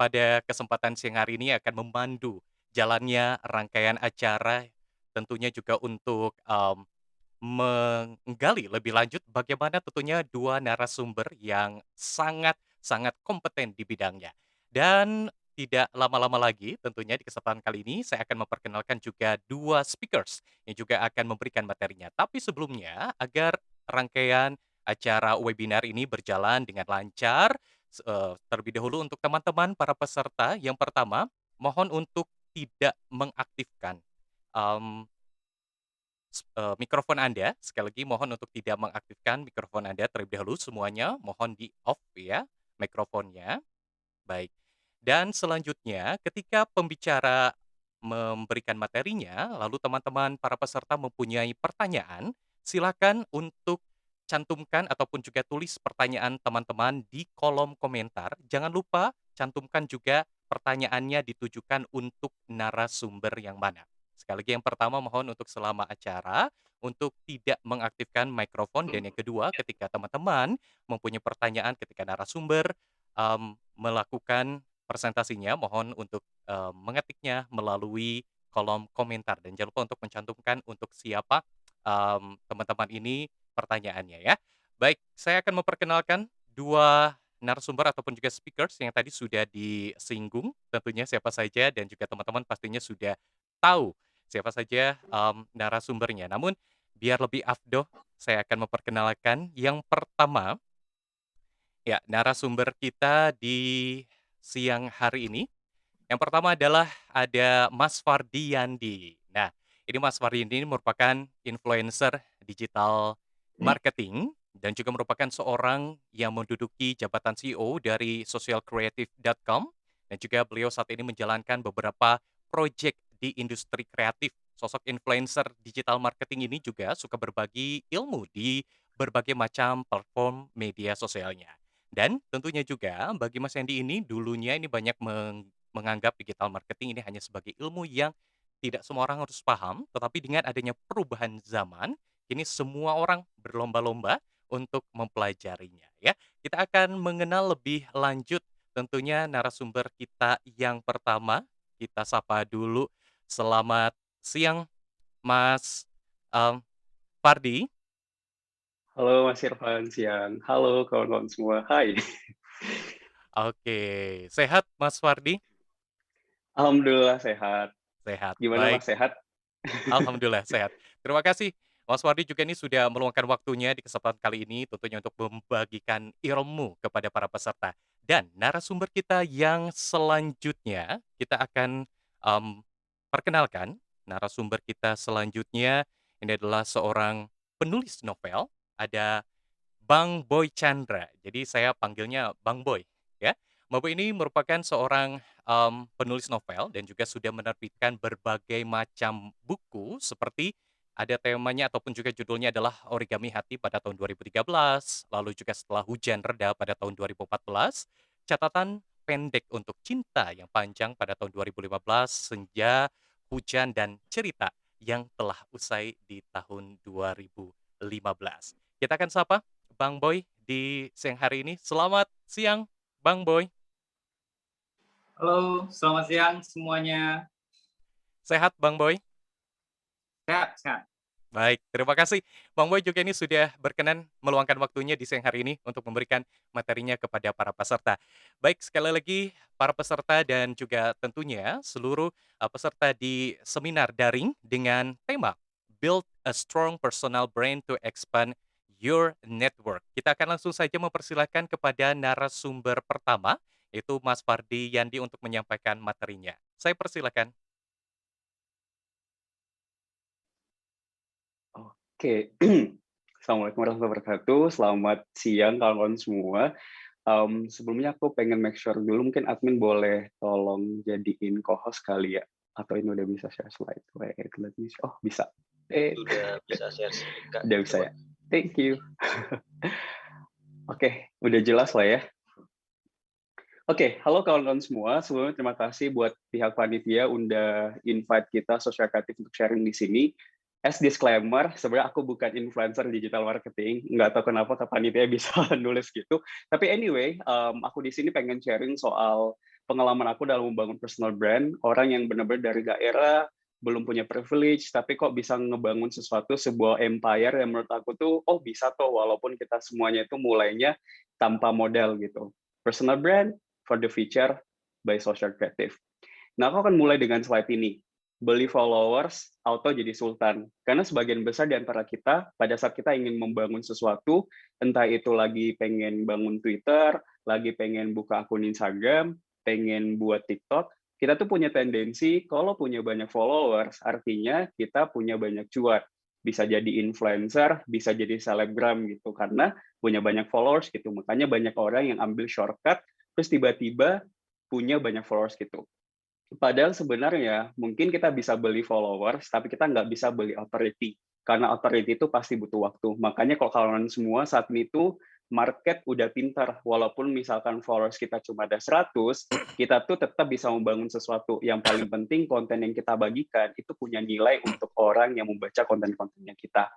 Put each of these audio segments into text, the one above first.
pada kesempatan siang hari ini akan memandu jalannya rangkaian acara, tentunya juga untuk, menggali lebih lanjut bagaimana tentunya 2 narasumber yang sangat sangat kompeten di bidangnya. Dan tidak lama-lama lagi tentunya di kesempatan kali ini saya akan memperkenalkan juga 2 speakers yang juga akan memberikan materinya. Tapi sebelumnya agar rangkaian acara webinar ini berjalan dengan lancar, terlebih dahulu untuk teman-teman para peserta, yang pertama mohon untuk tidak mengaktifkan, mmm mikrofon Anda. Sekali lagi mohon untuk tidak mengaktifkan mikrofon Anda terlebih dahulu semuanya, mohon di-off ya mikrofonnya. Baik. Dan selanjutnya ketika pembicara memberikan materinya, lalu teman-teman para peserta mempunyai pertanyaan, silakan untuk cantumkan ataupun juga tulis pertanyaan teman-teman di kolom komentar. Jangan lupa cantumkan juga pertanyaannya ditujukan untuk narasumber yang mana. Sekali lagi yang pertama mohon untuk selama acara untuk tidak mengaktifkan mikrofon, dan yang kedua ketika teman-teman mempunyai pertanyaan ketika narasumber melakukan presentasinya, mohon untuk, mengetiknya melalui kolom komentar dan jangan lupa untuk mencantumkan untuk siapa, teman-teman ini pertanyaannya ya. Baik, saya akan memperkenalkan 2 narasumber ataupun juga speakers yang tadi sudah disinggung tentunya siapa saja, dan juga teman-teman pastinya sudah tahu siapa saja, narasumbernya. Namun biar lebih afdol, saya akan memperkenalkan yang pertama. Ya, narasumber kita di siang hari ini, yang pertama adalah ada Mas Fardi Yandi. Nah, ini Mas Fardi ini merupakan influencer digital marketing dan juga merupakan seorang yang menduduki jabatan CEO dari socialcreative.com, dan juga beliau saat ini menjalankan beberapa proyek di industri kreatif. Sosok influencer digital marketing ini juga suka berbagi ilmu di berbagai macam platform media sosialnya. Dan tentunya juga bagi Mas Yandi ini dulunya ini banyak menganggap digital marketing ini hanya sebagai ilmu yang tidak semua orang harus paham, tetapi dengan adanya perubahan zaman, kini semua orang berlomba-lomba untuk mempelajarinya ya. Kita akan mengenal lebih lanjut tentunya narasumber kita yang pertama. Kita sapa dulu. Selamat siang Mas, mmm, Fardi. Halo Mas Irfan, siang. Halo kawan-kawan semua, hai. Oke, sehat Mas Fardi? Alhamdulillah sehat. Sehat, Gimana baik. Mas, sehat? Alhamdulillah sehat. Terima kasih Mas Wardi juga ini sudah meluangkan waktunya di kesempatan kali ini tentunya untuk membagikan ilmu kepada para peserta. Dan narasumber kita yang selanjutnya kita akan, mmm, perkenalkan. Narasumber kita selanjutnya ini adalah seorang penulis novel, ada Bang Boy Chandra. Jadi saya panggilnya Bang Boy, ya. Bang Boy ini merupakan seorang, penulis novel dan juga sudah menerbitkan berbagai macam buku seperti ada temanya ataupun juga judulnya adalah Origami Hati pada tahun 2013, lalu juga Setelah Hujan Reda pada tahun 2014, Catatan Pendek untuk Cinta yang Panjang pada tahun 2015, Senja, Hujan, dan Cerita yang Telah Usai di tahun 2015. Kita akan sapa Bang Boy di siang hari ini. Selamat siang, Bang Boy. Halo, selamat siang semuanya. Sehat, Bang Boy? Sehat sehat. Baik, terima kasih. Bang Boy juga ini sudah berkenan meluangkan waktunya di siang hari ini untuk memberikan materinya kepada para peserta. Baik, sekali lagi para peserta dan juga tentunya seluruh peserta di seminar daring dengan tema Build a Strong Personal Brand to Expand Your Network. Kita akan langsung saja mempersilahkan kepada narasumber pertama, yaitu Mas Fardi Yandi untuk menyampaikan materinya. Saya persilakan. Oke. Assalamualaikum warahmatullahi wabarakatuh, selamat siang kawan-kawan semua. Sebelumnya aku pengen make sure dulu, mungkin admin boleh tolong jadiin co-host kali ya? Atau ini udah bisa share slide? Wait, let me oh bisa. Udah bisa share screen, Kak. Udah bisa Coba. ya? Thank you. Oke, udah jelas lah ya? Oke, halo kawan-kawan semua. Sebelumnya terima kasih buat pihak panitia udah invite kita Social Kreatif untuk sharing di sini. As disclaimer, sebenarnya aku bukan influencer digital marketing. Nggak tahu kenapa ke panitia bisa nulis gitu. Tapi anyway, aku di sini pengen sharing soal pengalaman aku dalam membangun personal brand, orang yang benar-benar dari daerah, belum punya privilege, tapi kok bisa ngebangun sesuatu, sebuah empire yang menurut aku tuh, oh bisa tuh, walaupun kita semuanya itu mulainya tanpa modal gitu. Personal brand for the future by Social Creative. Nah, aku akan mulai dengan slide ini. Beli followers, auto jadi sultan. Karena sebagian besar di antara kita, pada saat kita ingin membangun sesuatu, entah itu lagi pengen bangun Twitter, lagi pengen buka akun Instagram, pengen buat TikTok, kita tuh punya tendensi, kalau punya banyak followers, artinya kita punya banyak cuan. Bisa jadi influencer, bisa jadi selebgram gitu. Karena punya banyak followers gitu. Makanya banyak orang yang ambil shortcut, terus tiba-tiba punya banyak followers gitu. Padahal sebenarnya mungkin kita bisa beli followers, tapi kita nggak bisa beli authority. Karena authority itu pasti butuh waktu. Makanya kalau kalian semua saat itu market udah pintar. Walaupun misalkan followers kita cuma ada 100, kita tuh tetap bisa membangun sesuatu. Yang paling penting konten yang kita bagikan itu punya nilai untuk orang yang membaca konten-kontennya kita.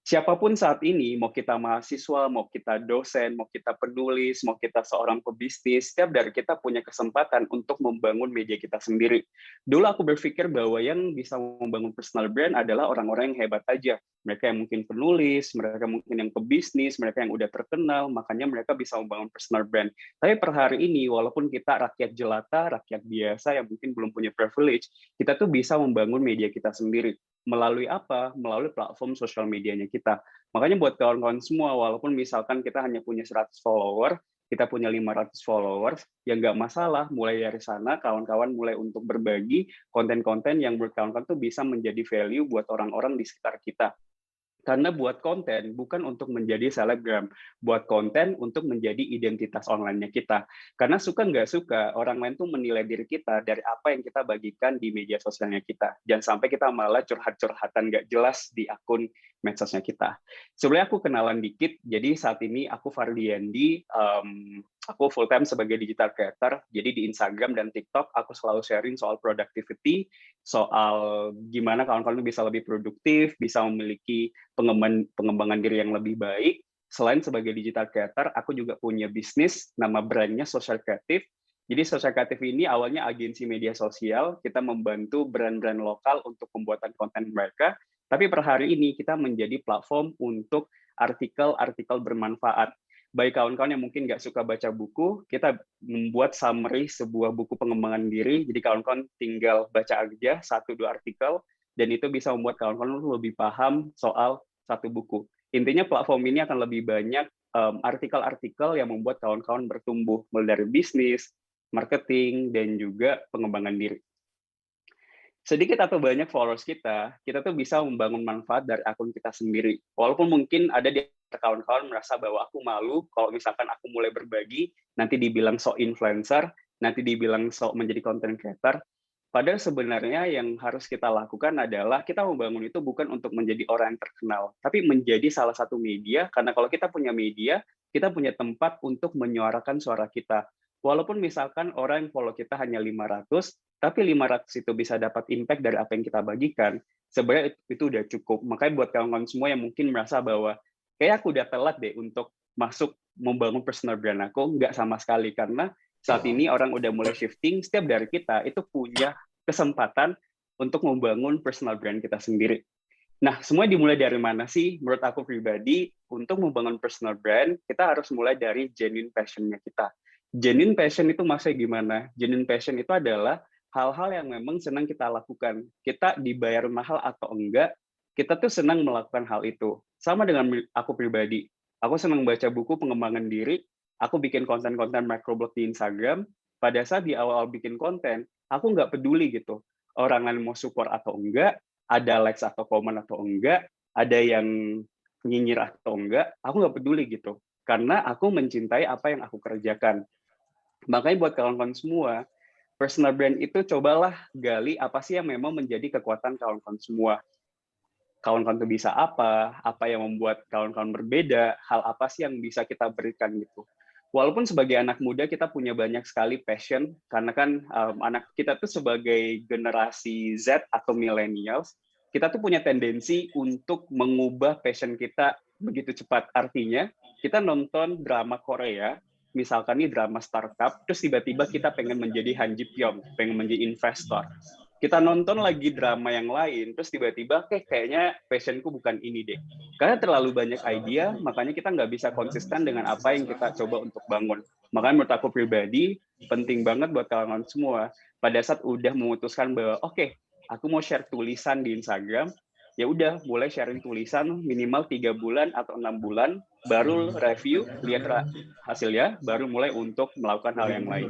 Siapapun saat ini, mau kita mahasiswa, mau kita dosen, mau kita penulis, mau kita seorang pebisnis, setiap dari kita punya kesempatan untuk membangun media kita sendiri. Dulu aku berpikir bahwa yang bisa membangun personal brand adalah orang-orang yang hebat aja. Mereka yang mungkin penulis, mereka mungkin yang pebisnis, mereka yang udah terkenal, makanya mereka bisa membangun personal brand. Tapi per hari ini, walaupun kita rakyat jelata, rakyat biasa yang mungkin belum punya privilege, kita tuh bisa membangun media kita sendiri. Melalui apa? Melalui platform sosial medianya kita. Makanya buat kawan-kawan semua, walaupun misalkan kita hanya punya 100 follower, kita punya 500 followers, ya nggak masalah. Mulai dari sana, kawan-kawan mulai untuk berbagi konten-konten yang menurut kawan-kawan tuh bisa menjadi value buat orang-orang di sekitar kita. Karena buat konten bukan untuk menjadi selebgram, buat konten untuk menjadi identitas online-nya kita. Karena suka nggak suka, orang lain tuh menilai diri kita dari apa yang kita bagikan di media sosialnya kita. Jangan sampai kita malah curhat-curhatan nggak jelas di akun medsosnya kita. Sebenarnya aku kenalan dikit, jadi saat ini aku Fardiandi, aku full time sebagai digital creator, jadi di Instagram dan TikTok aku selalu sharing soal productivity, soal gimana kawan-kawan bisa lebih produktif, bisa memiliki pengembangan diri yang lebih baik. Selain sebagai digital creator, aku juga punya bisnis, nama brandnya Social Creative. Jadi Social Creative ini awalnya agensi media sosial, kita membantu brand-brand lokal untuk pembuatan konten mereka, tapi per hari ini kita menjadi platform untuk artikel-artikel bermanfaat. Bagi kawan-kawan yang mungkin nggak suka baca buku, kita membuat summary sebuah buku pengembangan diri, jadi kawan-kawan tinggal baca aja 1-2 artikel, dan itu bisa membuat kawan-kawan lebih paham soal satu buku. Intinya platform ini akan lebih banyak artikel-artikel yang membuat kawan-kawan bertumbuh, mulai dari bisnis, marketing, dan juga pengembangan diri. Sedikit atau banyak followers kita tuh bisa membangun manfaat dari akun kita sendiri. Walaupun mungkin ada di kawan-kawan merasa bahwa aku malu kalau misalkan aku mulai berbagi, nanti dibilang sok influencer, nanti dibilang sok menjadi content creator. Padahal sebenarnya yang harus kita lakukan adalah kita membangun itu bukan untuk menjadi orang yang terkenal, tapi menjadi salah satu media, karena kalau kita punya media, kita punya tempat untuk menyuarakan suara kita. Walaupun misalkan orang yang follow kita hanya 500, tapi 500 itu bisa dapat impact dari apa yang kita bagikan, sebenarnya itu udah cukup. Makanya buat kawan-kawan semua yang mungkin merasa bahwa kayak aku udah telat deh untuk masuk membangun personal brand aku, nggak sama sekali. Karena saat ini orang udah mulai shifting, setiap dari kita itu punya kesempatan untuk membangun personal brand kita sendiri. Nah, semua dimulai dari mana sih? Menurut aku pribadi, untuk membangun personal brand, kita harus mulai dari genuine passion-nya kita. Genuine passion itu maksudnya gimana? Genuine passion itu adalah hal-hal yang memang senang kita lakukan. Kita dibayar mahal atau enggak, kita tuh senang melakukan hal itu. Sama dengan aku pribadi. Aku senang baca buku pengembangan diri, aku bikin konten-konten microblog di Instagram. Pada saat di awal bikin konten, aku nggak peduli gitu. Orang lain mau support atau enggak, ada likes atau komen atau enggak, ada yang nyinyir atau enggak, aku nggak peduli gitu. Karena aku mencintai apa yang aku kerjakan. Makanya buat kawan-kawan semua, personal brand itu cobalah gali apa sih yang memang menjadi kekuatan kawan-kawan semua. Kawan-kawan itu bisa apa yang membuat kawan-kawan berbeda, hal apa sih yang bisa kita berikan gitu. Walaupun sebagai anak muda kita punya banyak sekali passion, karena kan anak kita tuh sebagai generasi Z atau millennials, kita tuh punya tendensi untuk mengubah passion kita begitu cepat. Artinya, kita nonton drama Korea, misalkan nih drama startup, terus tiba-tiba kita pengen menjadi Han Ji Pyong, pengen menjadi investor. Kita nonton lagi drama yang lain, terus tiba-tiba kayaknya passionku bukan ini deh. Karena terlalu banyak ide, makanya kita nggak bisa konsisten dengan apa yang kita coba untuk bangun. Makanya menurut aku pribadi, penting banget buat kawan-kawan semua, pada saat udah memutuskan bahwa, oke, aku mau share tulisan di Instagram, ya udah mulai sharing tulisan minimal 3 bulan atau 6 bulan, baru review, lihat hasilnya, baru mulai untuk melakukan hal yang lain.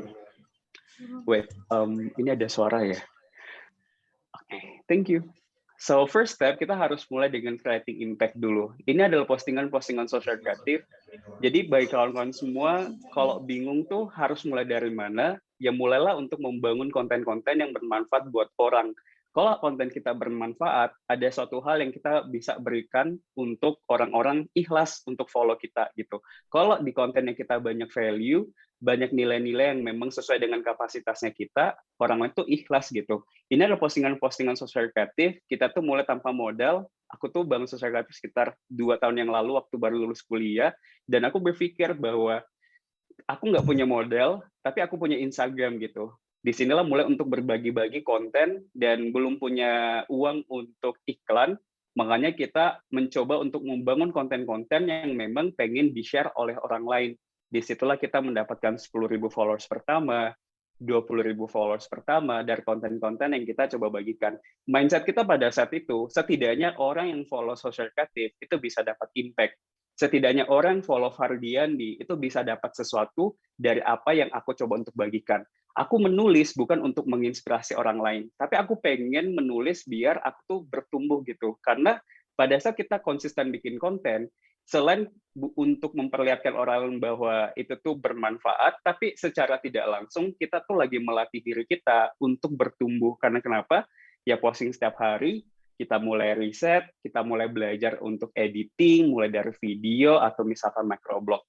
Wait, ini ada suara ya? Oke, thank you. So first step, kita harus mulai dengan creating impact dulu. Ini adalah postingan-postingan sosial kreatif. Jadi bagi kawan-kawan semua, kalau bingung tuh harus mulai dari mana, ya mulailah untuk membangun konten-konten yang bermanfaat buat orang. Kalau konten kita bermanfaat, ada suatu hal yang kita bisa berikan untuk orang-orang ikhlas untuk follow kita gitu. Kalau di kontennya kita banyak value, banyak nilai-nilai yang memang sesuai dengan kapasitasnya kita, orang lain tuh ikhlas gitu. Ini adalah postingan-postingan sosial kreatif, kita tuh mulai tanpa modal. Aku tuh bangun sosial kreatif sekitar 2 tahun yang lalu waktu baru lulus kuliah, dan aku berpikir bahwa aku nggak punya modal, tapi aku punya Instagram gitu. Di sinilah mulai untuk berbagi-bagi konten dan belum punya uang untuk iklan, makanya kita mencoba untuk membangun konten-konten yang memang pengen di-share oleh orang lain. Disitulah kita mendapatkan 10.000 followers pertama, 20.000 followers pertama dari konten-konten yang kita coba bagikan. Mindset kita pada saat itu, setidaknya orang yang follow social kreatif itu bisa dapat impact. Setidaknya orang follow Fardiandi itu bisa dapat sesuatu dari apa yang aku coba untuk bagikan. Aku menulis bukan untuk menginspirasi orang lain, tapi aku pengen menulis biar aku tuh bertumbuh gitu. Karena pada saat kita konsisten bikin konten, selain untuk memperlihatkan orang lain bahwa itu tuh bermanfaat, tapi secara tidak langsung kita tuh lagi melatih diri kita untuk bertumbuh. Karena kenapa? Ya posting setiap hari, kita mulai riset, kita mulai belajar untuk editing, mulai dari video atau misalkan microblog.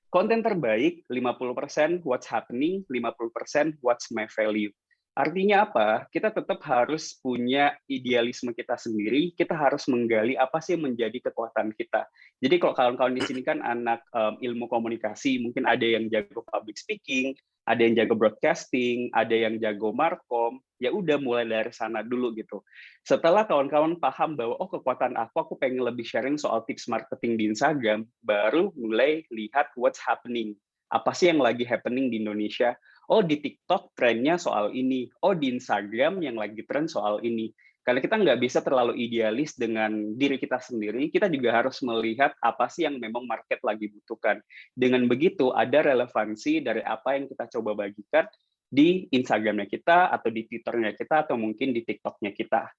Konten terbaik 50% what's happening, 50% what's my value. Artinya apa? Kita tetap harus punya idealisme kita sendiri, kita harus menggali apa sih yang menjadi kekuatan kita. Jadi kalau kawan-kawan di sini kan anak ilmu komunikasi, mungkin ada yang jago public speaking, ada yang jago broadcasting, ada yang jago markom, ya udah mulai dari sana dulu gitu. Setelah kawan-kawan paham bahwa oh kekuatan aku pengen lebih sharing soal tips marketing di Instagram, baru mulai lihat what's happening. Apa sih yang lagi happening di Indonesia? Oh di TikTok trennya soal ini, oh di Instagram yang lagi tren soal ini. Karena kita nggak bisa terlalu idealis dengan diri kita sendiri, kita juga harus melihat apa sih yang memang market lagi butuhkan. Dengan begitu ada relevansi dari apa yang kita coba bagikan di Instagramnya kita, atau di Twitternya kita, atau mungkin di TikToknya kita.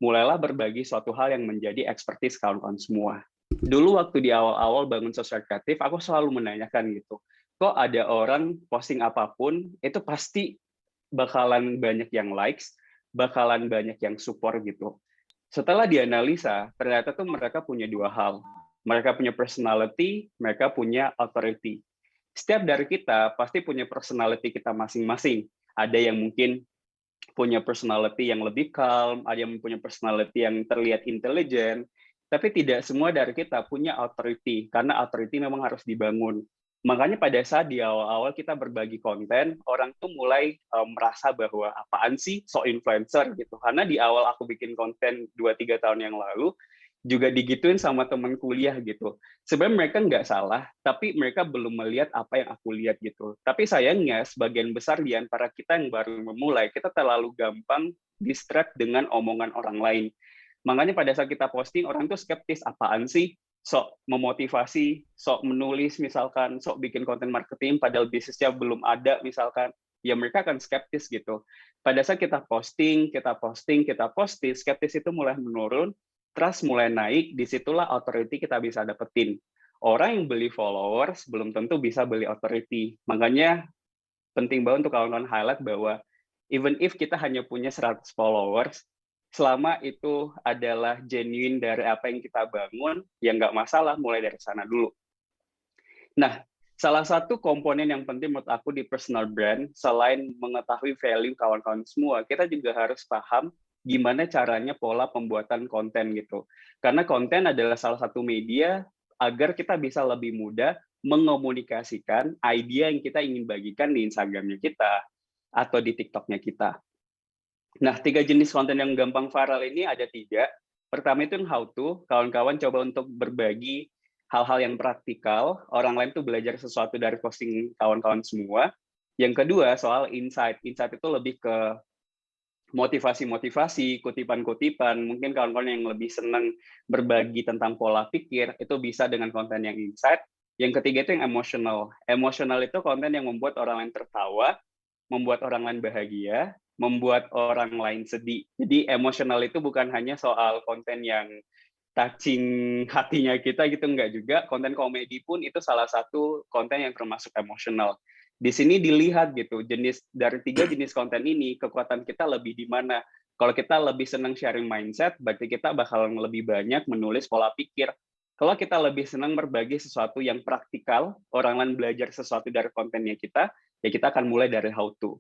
Mulailah berbagi suatu hal yang menjadi expertise kawan-kawan semua. Dulu waktu di awal-awal bangun sosial kreatif, aku selalu menanyakan gitu, kok ada orang posting apapun, itu pasti bakalan banyak yang likes, bakalan banyak yang support gitu. Setelah dianalisa, ternyata tuh mereka punya dua hal. Mereka punya personality, mereka punya authority. Setiap dari kita pasti punya personality kita masing-masing. Ada yang mungkin punya personality yang lebih calm, ada yang punya personality yang terlihat intelijen, tapi tidak semua dari kita punya authority, karena authority memang harus dibangun. Makanya pada saat di awal-awal kita berbagi konten, orang tuh mulai merasa bahwa apaan sih so influencer gitu. Karena di awal aku bikin konten 2-3 tahun yang lalu, juga digituin sama teman kuliah gitu. Sebenarnya mereka nggak salah, tapi mereka belum melihat apa yang aku lihat gitu. Tapi sayangnya, sebagian besar di antara kita yang baru memulai, kita terlalu gampang distract dengan omongan orang lain. Makanya pada saat kita posting, orang tuh skeptis, apaan sih? Sok memotivasi, sok menulis misalkan, sok bikin konten marketing, padahal bisnisnya belum ada misalkan, ya mereka akan skeptis gitu. Pada saat kita posting, skeptis itu mulai menurun, trust mulai naik, disitulah authority kita bisa dapetin. Orang yang beli followers belum tentu bisa beli authority. Makanya penting banget untuk kawan-kawan highlight bahwa even if kita hanya punya 100 followers, selama itu adalah genuine dari apa yang kita bangun, ya nggak masalah, mulai dari sana dulu. Nah, salah satu komponen yang penting menurut aku di personal brand, selain mengetahui value kawan-kawan semua, kita juga harus paham gimana caranya pola pembuatan konten gitu. Karena konten adalah salah satu media agar kita bisa lebih mudah mengomunikasikan idea yang kita ingin bagikan di Instagram-nya kita atau di TikTok-nya kita. Nah, 3 jenis konten yang gampang viral ini ada 3. Pertama itu yang how to, kawan-kawan coba untuk berbagi hal-hal yang praktikal, orang lain tuh belajar sesuatu dari posting kawan-kawan semua. Yang kedua, soal insight. Insight itu lebih ke motivasi-motivasi, kutipan-kutipan, mungkin kawan-kawan yang lebih senang berbagi tentang pola pikir, itu bisa dengan konten yang insight. Yang ketiga itu yang emotional. Emotional itu konten yang membuat orang lain tertawa, membuat orang lain bahagia, membuat orang lain sedih. Jadi emosional itu bukan hanya soal konten yang touching hatinya kita gitu, enggak juga. Konten komedi pun itu salah satu konten yang termasuk emosional. Di sini dilihat gitu, jenis dari 3 jenis konten ini, kekuatan kita lebih di mana. Kalau kita lebih senang sharing mindset, berarti kita bakal lebih banyak menulis pola pikir. Kalau kita lebih senang berbagi sesuatu yang praktikal, orang lain belajar sesuatu dari kontennya kita, ya kita akan mulai dari how to.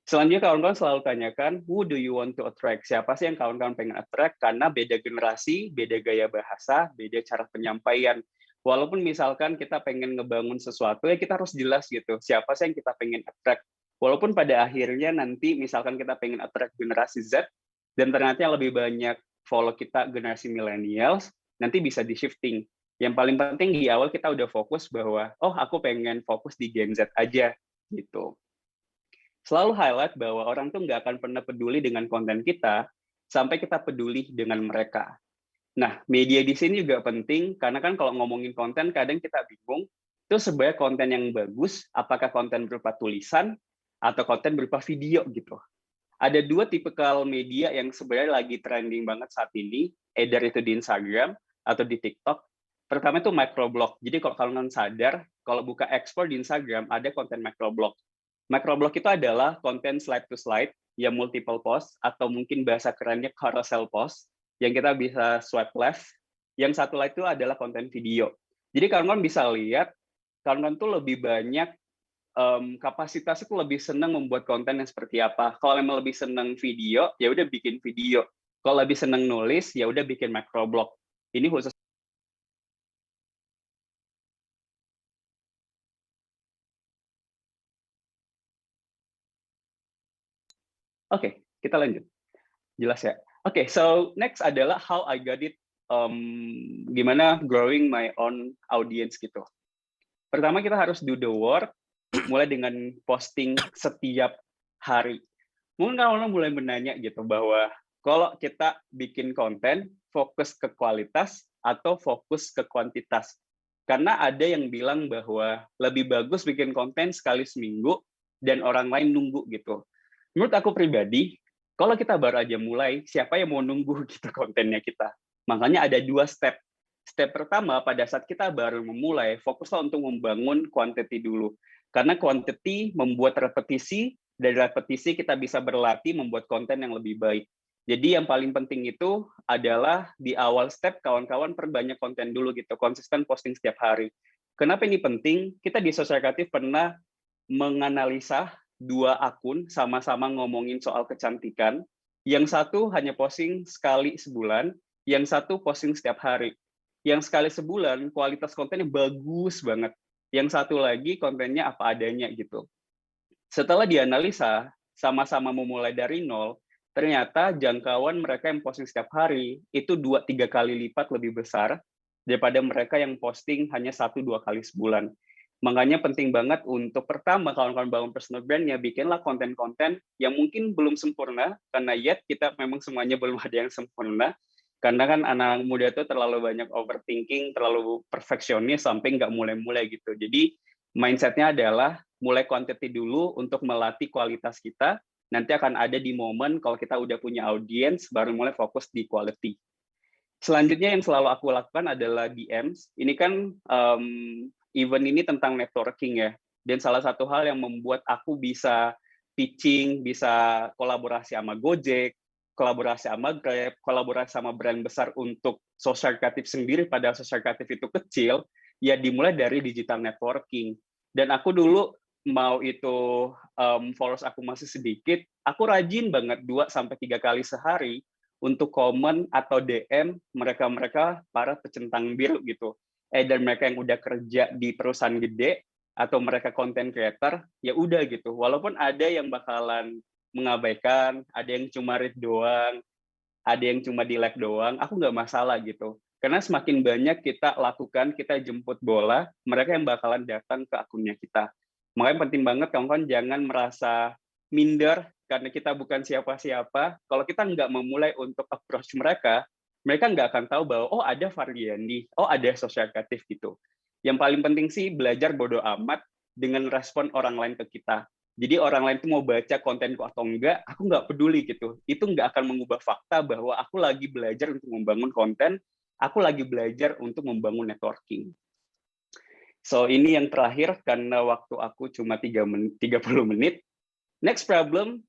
Selanjutnya kawan-kawan selalu tanyakan, who do you want to attract? Siapa sih yang kawan-kawan pengen attract? Karena beda generasi, beda gaya bahasa, beda cara penyampaian. Walaupun misalkan kita pengen ngebangun sesuatu, ya kita harus jelas gitu. Siapa sih yang kita pengen attract? Walaupun pada akhirnya nanti misalkan kita pengen attract generasi Z, dan ternyata yang lebih banyak follow kita generasi millennials, nanti bisa di-shifting. Yang paling penting di awal kita udah fokus bahwa, oh aku pengen fokus di Gen Z aja, gitu. Selalu highlight bahwa orang tuh nggak akan pernah peduli dengan konten kita sampai kita peduli dengan mereka. Nah, media di sini juga penting karena kan kalau ngomongin konten kadang kita bingung itu sebenarnya konten yang bagus apakah konten berupa tulisan atau konten berupa video gitu. Ada 2 tipikal media yang sebenarnya lagi trending banget saat ini, either itu di Instagram atau di TikTok. Pertama itu microblog. Jadi kalau kalian sadar, kalau buka explore di Instagram ada konten microblog. Microblog itu adalah konten slide to slide yang multiple post atau mungkin bahasa kerennya carousel post yang kita bisa swipe left. Yang satu lagi itu adalah konten video. Jadi kawan-kawan bisa lihat, kawan-kawan tuh lebih banyak kapasitas itu lebih senang membuat konten yang seperti apa. Kalau memang lebih senang video, ya udah bikin video. Kalau lebih senang nulis, ya udah bikin microblog. Ini khusus. Oke, kita lanjut. Jelas ya? Oke, so next adalah how I got it, gimana growing my own audience gitu. Pertama kita harus do the work, mulai dengan posting setiap hari. Mungkin orang mulai menanya gitu bahwa kalau kita bikin konten, fokus ke kualitas atau fokus ke kuantitas. Karena ada yang bilang bahwa lebih bagus bikin konten sekali seminggu dan orang lain nunggu gitu. Menurut aku pribadi, kalau kita baru aja mulai, siapa yang mau nunggu gitu kontennya kita? Makanya ada 2 step. Step pertama, pada saat kita baru memulai, fokuslah untuk membangun quantity dulu. Karena quantity membuat repetisi, dari repetisi kita bisa berlatih membuat konten yang lebih baik. Jadi yang paling penting itu adalah di awal step, kawan-kawan perbanyak konten dulu gitu, konsisten posting setiap hari. Kenapa ini penting? Kita di Sosial Kreatif pernah menganalisa 2 akun sama-sama ngomongin soal kecantikan. Yang satu hanya posting sekali sebulan, yang satu posting setiap hari. Yang sekali sebulan kualitas kontennya bagus banget. Yang satu lagi kontennya apa adanya gitu. Setelah dianalisa, sama-sama memulai dari nol, ternyata jangkauan mereka yang posting setiap hari itu 2-3 kali lipat lebih besar daripada mereka yang posting hanya 1-2 kali sebulan. Makanya penting banget untuk pertama kawan-kawan bangun personal brand-nya, bikinlah konten-konten yang mungkin belum sempurna, karena yet kita memang semuanya belum ada yang sempurna, karena kan anak muda itu terlalu banyak overthinking, terlalu perfeksionis sampai nggak mulai-mulai gitu. Jadi mindset-nya adalah mulai quantity dulu untuk melatih kualitas kita, nanti akan ada di momen kalau kita udah punya audience, baru mulai fokus di quality. Selanjutnya yang selalu aku lakukan adalah DMs. Ini kan event ini tentang networking ya, dan salah satu hal yang membuat aku bisa pitching, bisa kolaborasi sama Gojek, kolaborasi sama Grab, kolaborasi sama brand besar untuk Sosial Kreatif sendiri, pada Sosial Kreatif itu kecil, ya dimulai dari digital networking. Dan aku dulu mau itu followers aku masih sedikit, aku rajin banget 2-3 kali sehari untuk komen atau DM mereka-mereka para pecentang bir gitu. either mereka yang udah kerja di perusahaan gede atau mereka content creator, ya udah gitu. Walaupun ada yang bakalan mengabaikan, ada yang cuma read doang, ada yang cuma di like doang, aku nggak masalah gitu. Karena semakin banyak kita lakukan, kita jemput bola, mereka yang bakalan datang ke akunnya kita. Makanya penting banget kawan-kawan jangan merasa minder karena kita bukan siapa-siapa. Kalau kita nggak memulai untuk approach mereka, mereka nggak akan tahu bahwa oh ada Fardiandi, oh ada social kreatif gitu. Yang paling penting sih belajar bodo amat dengan respon orang lain ke kita. Jadi orang lain tuh mau baca kontenku atau enggak, aku nggak peduli gitu. Itu nggak akan mengubah fakta bahwa aku lagi belajar untuk membangun konten, aku lagi belajar untuk membangun networking. So ini yang terakhir karena waktu aku cuma 30 menit. Next problem,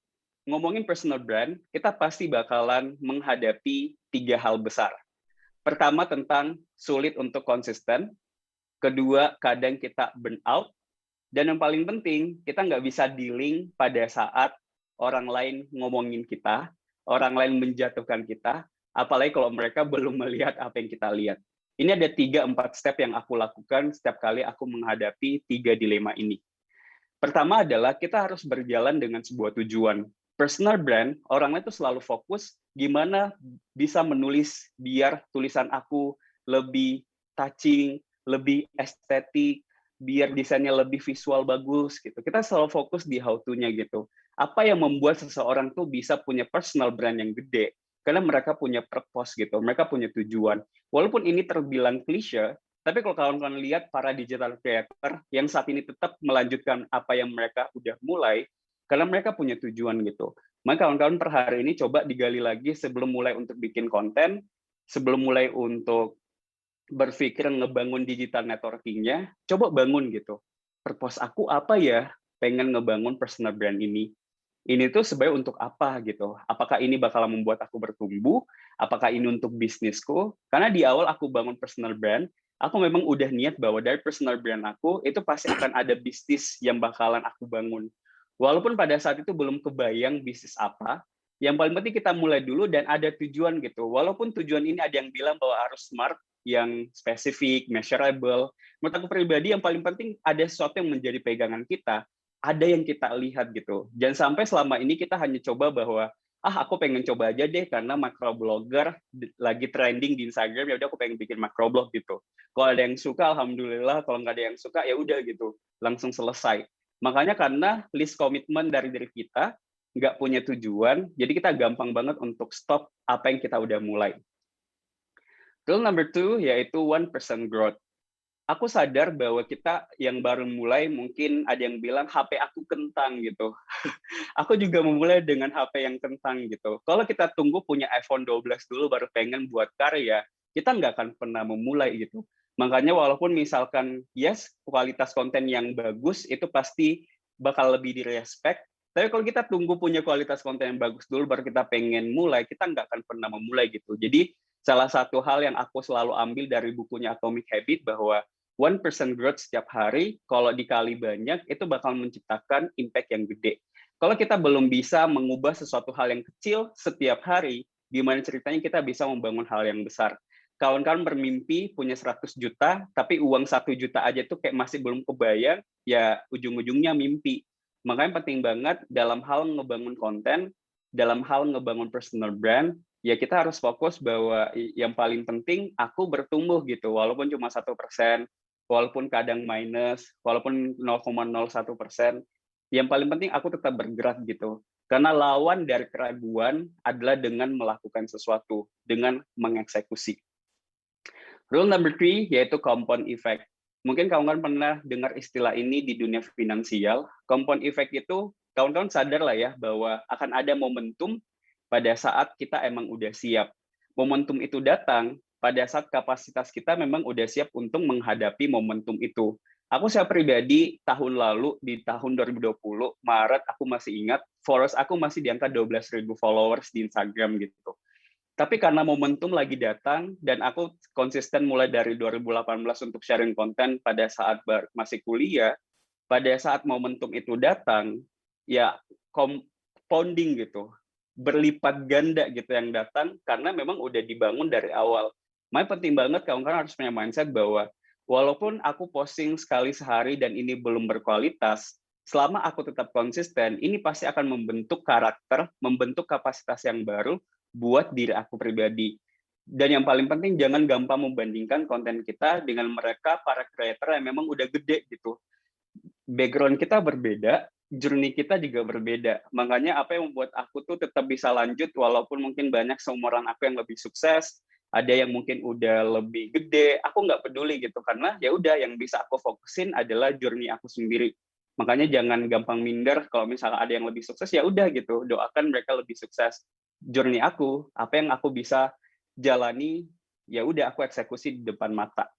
ngomongin personal brand, kita pasti bakalan menghadapi 3 hal besar. Pertama tentang sulit untuk konsisten, kedua kadang kita burn out, dan yang paling penting, kita nggak bisa dealing pada saat orang lain ngomongin kita, orang lain menjatuhkan kita, apalagi kalau mereka belum melihat apa yang kita lihat. Ini ada 3-4 step yang aku lakukan setiap kali aku menghadapi 3 dilema ini. Pertama adalah kita harus berjalan dengan sebuah tujuan. Personal brand, orang lain itu selalu fokus gimana bisa menulis biar tulisan aku lebih touching, lebih estetik, biar desainnya lebih visual bagus gitu. Kita selalu fokus di how to-nya gitu. Apa yang membuat seseorang tuh bisa punya personal brand yang gede? Karena mereka punya purpose gitu, mereka punya tujuan. Walaupun ini terbilang klise, tapi kalau kawan-kawan lihat para digital creator yang saat ini tetap melanjutkan apa yang mereka udah mulai, karena mereka punya tujuan gitu. Maka kawan-kawan per hari ini coba digali lagi sebelum mulai untuk bikin konten, sebelum mulai untuk berpikir ngebangun digital networking-nya, coba bangun gitu. Purpose aku apa ya? Pengen ngebangun personal brand ini. Ini tuh sebenarnya untuk apa gitu? Apakah ini bakal membuat aku bertumbuh? Apakah ini untuk bisnisku? Karena di awal aku bangun personal brand, aku memang udah niat bahwa dari personal brand aku, itu pasti akan ada bisnis yang bakalan aku bangun. Walaupun pada saat itu belum kebayang bisnis apa, yang paling penting kita mulai dulu dan ada tujuan gitu. Walaupun tujuan ini ada yang bilang bahwa harus smart, yang spesifik, measurable. Menurut aku pribadi yang paling penting ada sesuatu yang menjadi pegangan kita, ada yang kita lihat gitu. Jangan sampai selama ini kita hanya coba bahwa aku pengen coba aja deh karena microblogger lagi trending di Instagram, ya udah aku pengen bikin microblog gitu. Kalau ada yang suka alhamdulillah, kalau nggak ada yang suka ya udah gitu, langsung selesai. Makanya karena list komitmen dari diri kita nggak punya tujuan, jadi kita gampang banget untuk stop apa yang kita udah mulai. Rule number 2 yaitu 1% growth. Aku sadar bahwa kita yang baru mulai mungkin ada yang bilang HP aku kentang gitu. Aku juga memulai dengan HP yang kentang gitu. Kalau kita tunggu punya iPhone 12 dulu baru pengen buat karya, kita nggak akan pernah memulai gitu. Makanya walaupun misalkan yes kualitas konten yang bagus itu pasti bakal lebih direspek, tapi kalau kita tunggu punya kualitas konten yang bagus dulu baru kita pengen mulai, kita nggak akan pernah memulai gitu. Jadi salah satu hal yang aku selalu ambil dari bukunya Atomic Habit bahwa 1% growth setiap hari, kalau dikali banyak, itu bakal menciptakan impact yang gede. Kalau kita belum bisa mengubah sesuatu hal yang kecil setiap hari, gimana ceritanya kita bisa membangun hal yang besar? Kawan-kawan bermimpi punya 100 juta, tapi uang 1 juta aja tuh kayak masih belum kebayang, ya ujung-ujungnya mimpi. Makanya penting banget dalam hal ngebangun konten, dalam hal ngebangun personal brand, ya kita harus fokus bahwa yang paling penting aku bertumbuh gitu, walaupun cuma 1%, walaupun kadang minus, walaupun 0,01%, yang paling penting aku tetap bergerak gitu. Karena lawan dari keraguan adalah dengan melakukan sesuatu, dengan mengeksekusi. Rule number 3 yaitu compound effect. Mungkin kawan-kawan pernah dengar istilah ini di dunia finansial. Compound effect itu kawan-kawan sadar lah ya bahwa akan ada momentum pada saat kita emang udah siap. Momentum itu datang pada saat kapasitas kita memang udah siap untuk menghadapi momentum itu. Aku secara pribadi tahun lalu di tahun 2020 Maret aku masih ingat followers aku masih di angka 12.000 followers di Instagram gitu. Tapi karena momentum lagi datang dan aku konsisten mulai dari 2018 untuk sharing konten pada saat masih kuliah, pada saat momentum itu datang, ya compounding gitu, berlipat ganda gitu yang datang karena memang udah dibangun dari awal. Makanya penting banget kawan-kawan harus punya mindset bahwa walaupun aku posting sekali sehari dan ini belum berkualitas, selama aku tetap konsisten, ini pasti akan membentuk karakter, membentuk kapasitas yang baru buat diri aku pribadi. Dan yang paling penting jangan gampang membandingkan konten kita dengan mereka para creator yang memang udah gede gitu. Background kita berbeda, journey kita juga berbeda. Makanya apa yang membuat aku tuh tetap bisa lanjut walaupun mungkin banyak seumuran aku yang lebih sukses, ada yang mungkin udah lebih gede, aku nggak peduli gitu karena ya udah yang bisa aku fokusin adalah journey aku sendiri. Makanya jangan gampang minder kalau misalnya ada yang lebih sukses ya udah gitu, doakan mereka lebih sukses. Journey aku, apa yang aku bisa jalani, ya udah aku eksekusi di depan mata.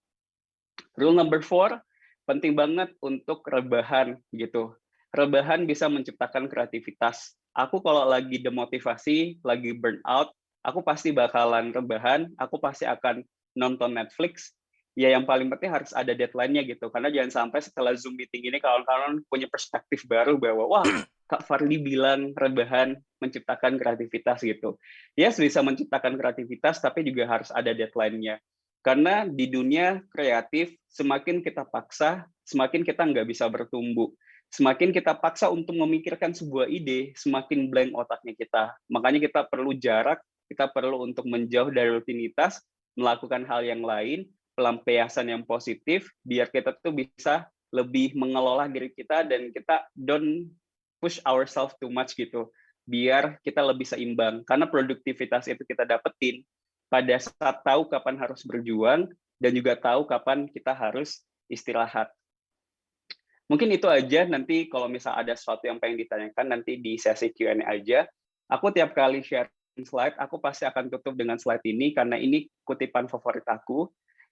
Rule number 4, penting banget untuk rebahan gitu. Rebahan bisa menciptakan kreativitas. Aku kalau lagi demotivasi, lagi burnout, aku pasti bakalan rebahan, aku pasti akan nonton Netflix. Ya yang paling penting harus ada deadline-nya gitu. Karena jangan sampai setelah Zoom meeting ini kawan-kawan punya perspektif baru bahwa wah, Kak Farli bilang rebahan menciptakan kreativitas gitu. Yes, bisa menciptakan kreativitas tapi juga harus ada deadline-nya. Karena di dunia kreatif, semakin kita paksa, semakin kita nggak bisa bertumbuh. Semakin kita paksa untuk memikirkan sebuah ide, semakin blank otaknya kita. Makanya kita perlu jarak, kita perlu untuk menjauh dari rutinitas, melakukan hal yang lain, pelampiasan yang positif, biar kita tuh bisa lebih mengelola diri kita dan kita don't push ourselves too much gitu. Biar kita lebih seimbang. Karena produktivitas itu kita dapetin pada saat tahu kapan harus berjuang dan juga tahu kapan kita harus istirahat. Mungkin itu aja, nanti kalau misal ada sesuatu yang pengen ditanyakan nanti di sesi Q&A aja. Aku tiap kali share slide, aku pasti akan tutup dengan slide ini karena ini kutipan favorit aku.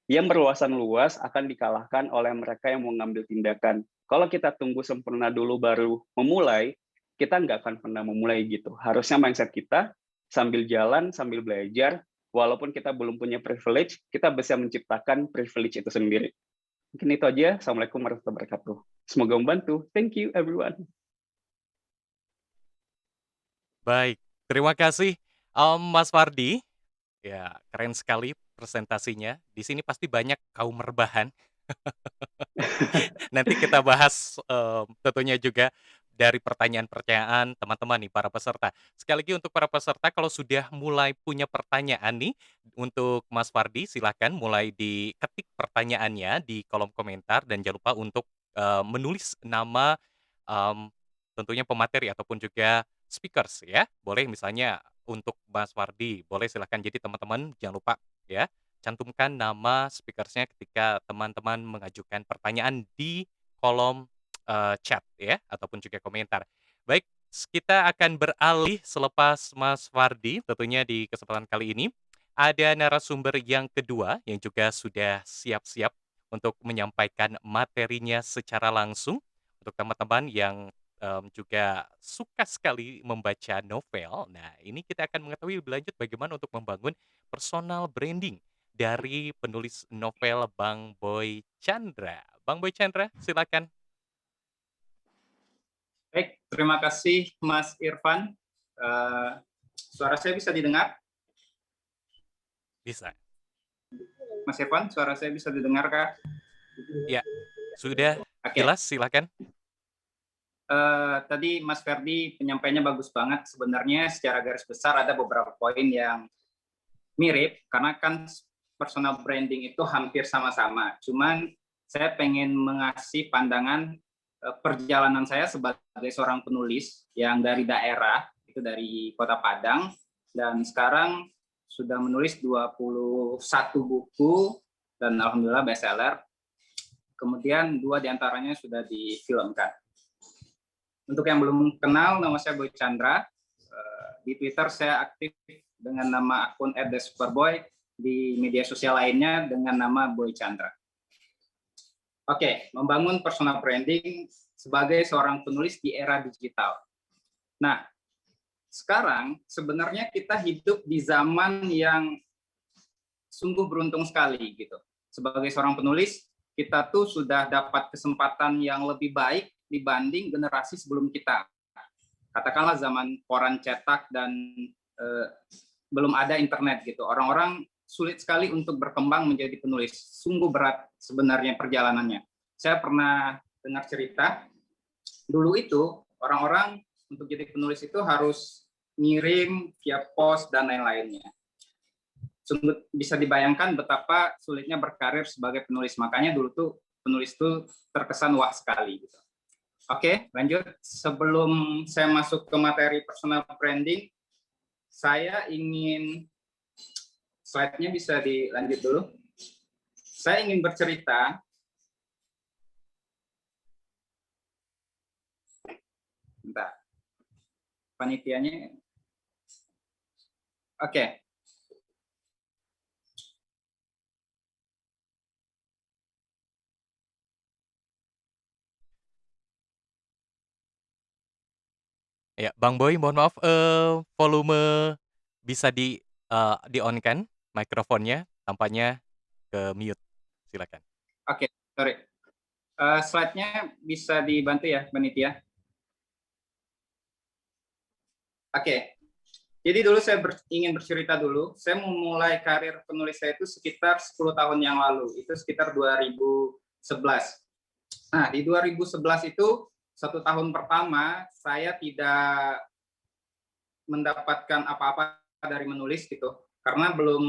Yang berwawasan luas akan dikalahkan oleh mereka yang mau ngambil tindakan. Kalau kita tunggu sempurna dulu baru memulai, kita nggak akan pernah memulai gitu. Harusnya mindset kita sambil jalan, sambil belajar, walaupun kita belum punya privilege, kita bisa menciptakan privilege itu sendiri. Mungkin itu aja. Assalamualaikum warahmatullahi wabarakatuh. Semoga membantu. Thank you, everyone. Baik, terima kasih, Mas Fardi. Ya, keren sekali presentasinya. Di sini pasti banyak kaum rebahan. Nanti kita bahas, tentunya juga dari pertanyaan-pertanyaan teman-teman nih, para peserta. Sekali lagi untuk para peserta, kalau sudah mulai punya pertanyaan nih, untuk Mas Fardi, silakan mulai diketik pertanyaannya di kolom komentar dan jangan lupa untuk, menulis nama, mmm, tentunya pemateri ataupun juga speakers ya. Boleh misalnya untuk Mas Fardi, boleh silakan. Jadi teman-teman jangan lupa ya, cantumkan nama speakersnya ketika teman-teman mengajukan pertanyaan di kolom, chat ya, ataupun juga komentar. Baik, kita akan beralih selepas Mas Fardi tentunya di kesempatan kali ini, ada narasumber yang kedua yang juga sudah siap-siap untuk menyampaikan materinya secara langsung. Untuk teman-teman yang, juga suka sekali membaca novel, nah ini kita akan mengetahui lebih lanjut bagaimana untuk membangun personal branding dari penulis novel Bang Boy Chandra. Bang Boy Chandra, silakan. Baik, terima kasih Mas Irfan. Suara saya bisa didengar? Bisa. Mas Irfan, suara saya bisa didengar, Kak? Ya, sudah Oke. jelas, silakan. Tadi Mas Ferdi penyampaiannya bagus banget. Sebenarnya secara garis besar ada beberapa poin yang mirip, karena kan personal branding itu hampir sama-sama. Cuman saya pengen mengasih pandangan perjalanan saya sebagai seorang penulis yang dari daerah, itu dari Kota Padang, dan sekarang sudah menulis 21 buku, dan alhamdulillah bestseller. Kemudian 2 diantaranya sudah difilmkan. Untuk yang belum kenal, nama saya Boy Chandra. Di Twitter saya aktif dengan nama akun @thesuperboy, di media sosial lainnya dengan nama Boy Chandra. Oke, membangun personal branding sebagai seorang penulis di era digital. Nah, sekarang sebenarnya kita hidup di zaman yang sungguh beruntung sekali gitu. Sebagai seorang penulis, kita tuh sudah dapat kesempatan yang lebih baik dibanding generasi sebelum kita. Katakanlah zaman koran cetak dan belum ada internet gitu. Orang-orang sulit sekali untuk berkembang menjadi penulis. Sungguh berat sebenarnya perjalanannya. Saya pernah dengar cerita, dulu itu orang-orang untuk jadi penulis itu harus ngirim via pos dan lain-lainnya. Sungguh bisa dibayangkan betapa sulitnya berkarir sebagai penulis. Makanya dulu tuh penulis tuh terkesan wah sekali. Gitu. Oke, lanjut. Sebelum saya masuk ke materi personal branding, saya ingin slide-nya bisa dilanjut dulu. Saya ingin bercerita bentar. Panitianya. Oke. Ya, Bang Boy, mohon maaf, volume bisa di-on kan mikrofonnya, tampaknya ke mute. Silakan. Oke, sorry. Slide-nya bisa dibantu ya, Panitia? Oke. Jadi dulu saya ingin bercerita dulu. Saya memulai karir penulis saya itu sekitar 10 tahun yang lalu. Itu sekitar 2011. Nah, di 2011 itu, 1 tahun pertama, saya tidak mendapatkan apa-apa dari menulis gitu. Karena belum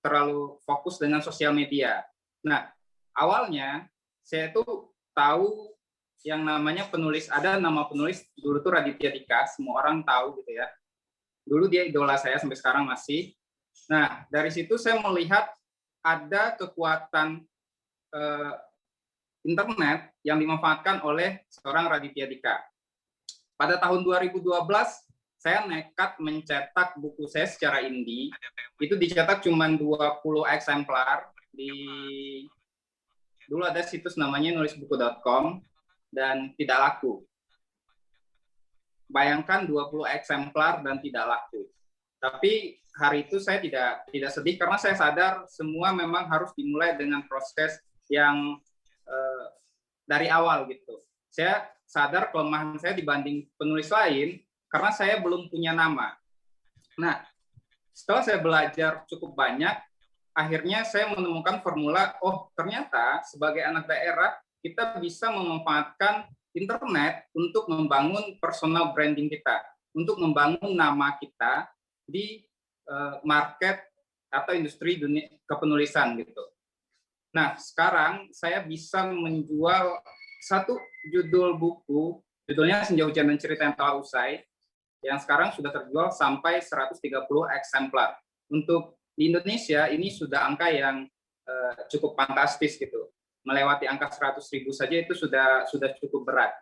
terlalu fokus dengan sosial media. Nah, awalnya saya tuh tahu yang namanya penulis, ada nama penulis dulu tuh Raditya Dika, semua orang tahu gitu ya. Dulu dia idola saya sampai sekarang masih. Nah, dari situ saya melihat ada kekuatan internet yang dimanfaatkan oleh seorang Raditya Dika. Pada tahun 2012, saya nekat mencetak buku saya secara indie. Itu dicetak cuma 20 eksemplar di dulu ada situs namanya nulisbuku.com dan tidak laku. Bayangkan 20 eksemplar dan tidak laku. Tapi hari itu saya tidak sedih karena saya sadar semua memang harus dimulai dengan proses yang dari awal gitu. Saya sadar kelemahan saya dibanding penulis lain karena saya belum punya nama. Nah, setelah saya belajar cukup banyak, akhirnya saya menemukan formula, oh ternyata sebagai anak daerah kita bisa memanfaatkan internet untuk membangun personal branding kita, untuk membangun nama kita di market atau industri dunia kepenulisan gitu. Nah, sekarang saya bisa menjual satu judul buku, judulnya Senja Hujan dan Cerita yang Telah Usai, yang sekarang sudah terjual sampai 130 eksemplar. Untuk di Indonesia ini sudah angka yang cukup fantastis gitu. Melewati angka 100.000 saja itu sudah cukup berat.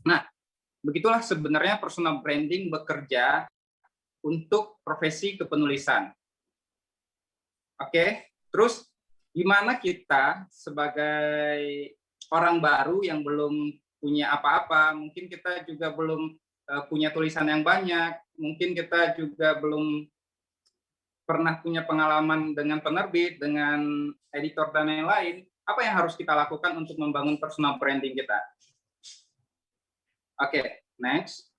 Nah, begitulah sebenarnya personal branding bekerja untuk profesi kepenulisan. Oke, terus gimana kita sebagai orang baru yang belum punya apa-apa, mungkin kita juga belum punya tulisan yang banyak, mungkin kita juga belum pernah punya pengalaman dengan penerbit, dengan editor dan lain-lain, apa yang harus kita lakukan untuk membangun personal branding kita? Oke, next.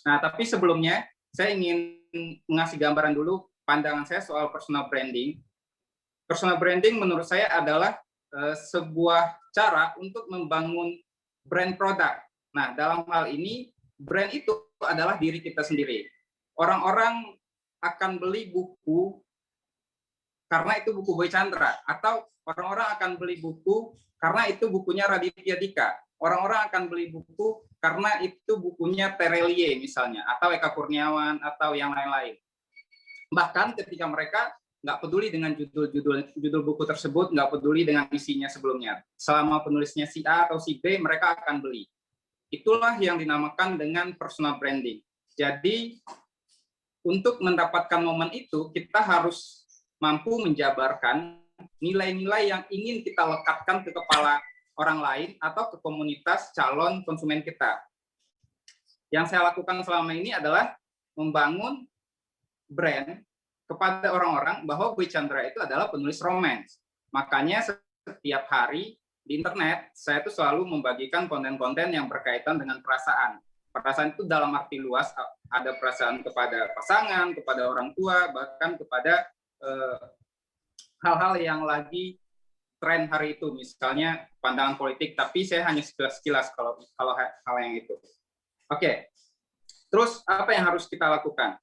Nah, tapi sebelumnya saya ingin mengasih gambaran dulu pandangan saya soal personal branding. Personal branding menurut saya adalah sebuah cara untuk membangun brand produk. Nah, dalam hal ini, brand itu adalah diri kita sendiri. Orang-orang akan beli buku karena itu buku Boy Chandra, atau orang-orang akan beli buku karena itu bukunya Raditya Dika. Orang-orang akan beli buku karena itu bukunya Terelie misalnya, atau Eka Kurniawan, atau yang lain-lain. Bahkan ketika mereka nggak peduli dengan judul buku tersebut, nggak peduli dengan isinya sebelumnya. Selama penulisnya si A atau si B, mereka akan beli. Itulah yang dinamakan dengan personal branding. Jadi, untuk mendapatkan momen itu, kita harus mampu menjabarkan nilai-nilai yang ingin kita lekatkan ke kepala orang lain atau ke komunitas calon konsumen kita. Yang saya lakukan selama ini adalah membangun brand kepada orang-orang bahwa Boy Chandra itu adalah penulis romance. Makanya setiap hari di internet, saya tuh selalu membagikan konten-konten yang berkaitan dengan perasaan. Perasaan itu dalam arti luas, ada perasaan kepada pasangan, kepada orang tua, bahkan kepada hal-hal yang lagi tren hari itu, misalnya pandangan politik, tapi saya hanya sekilas-sekilas kalau hal yang itu. Oke, terus apa yang harus kita lakukan?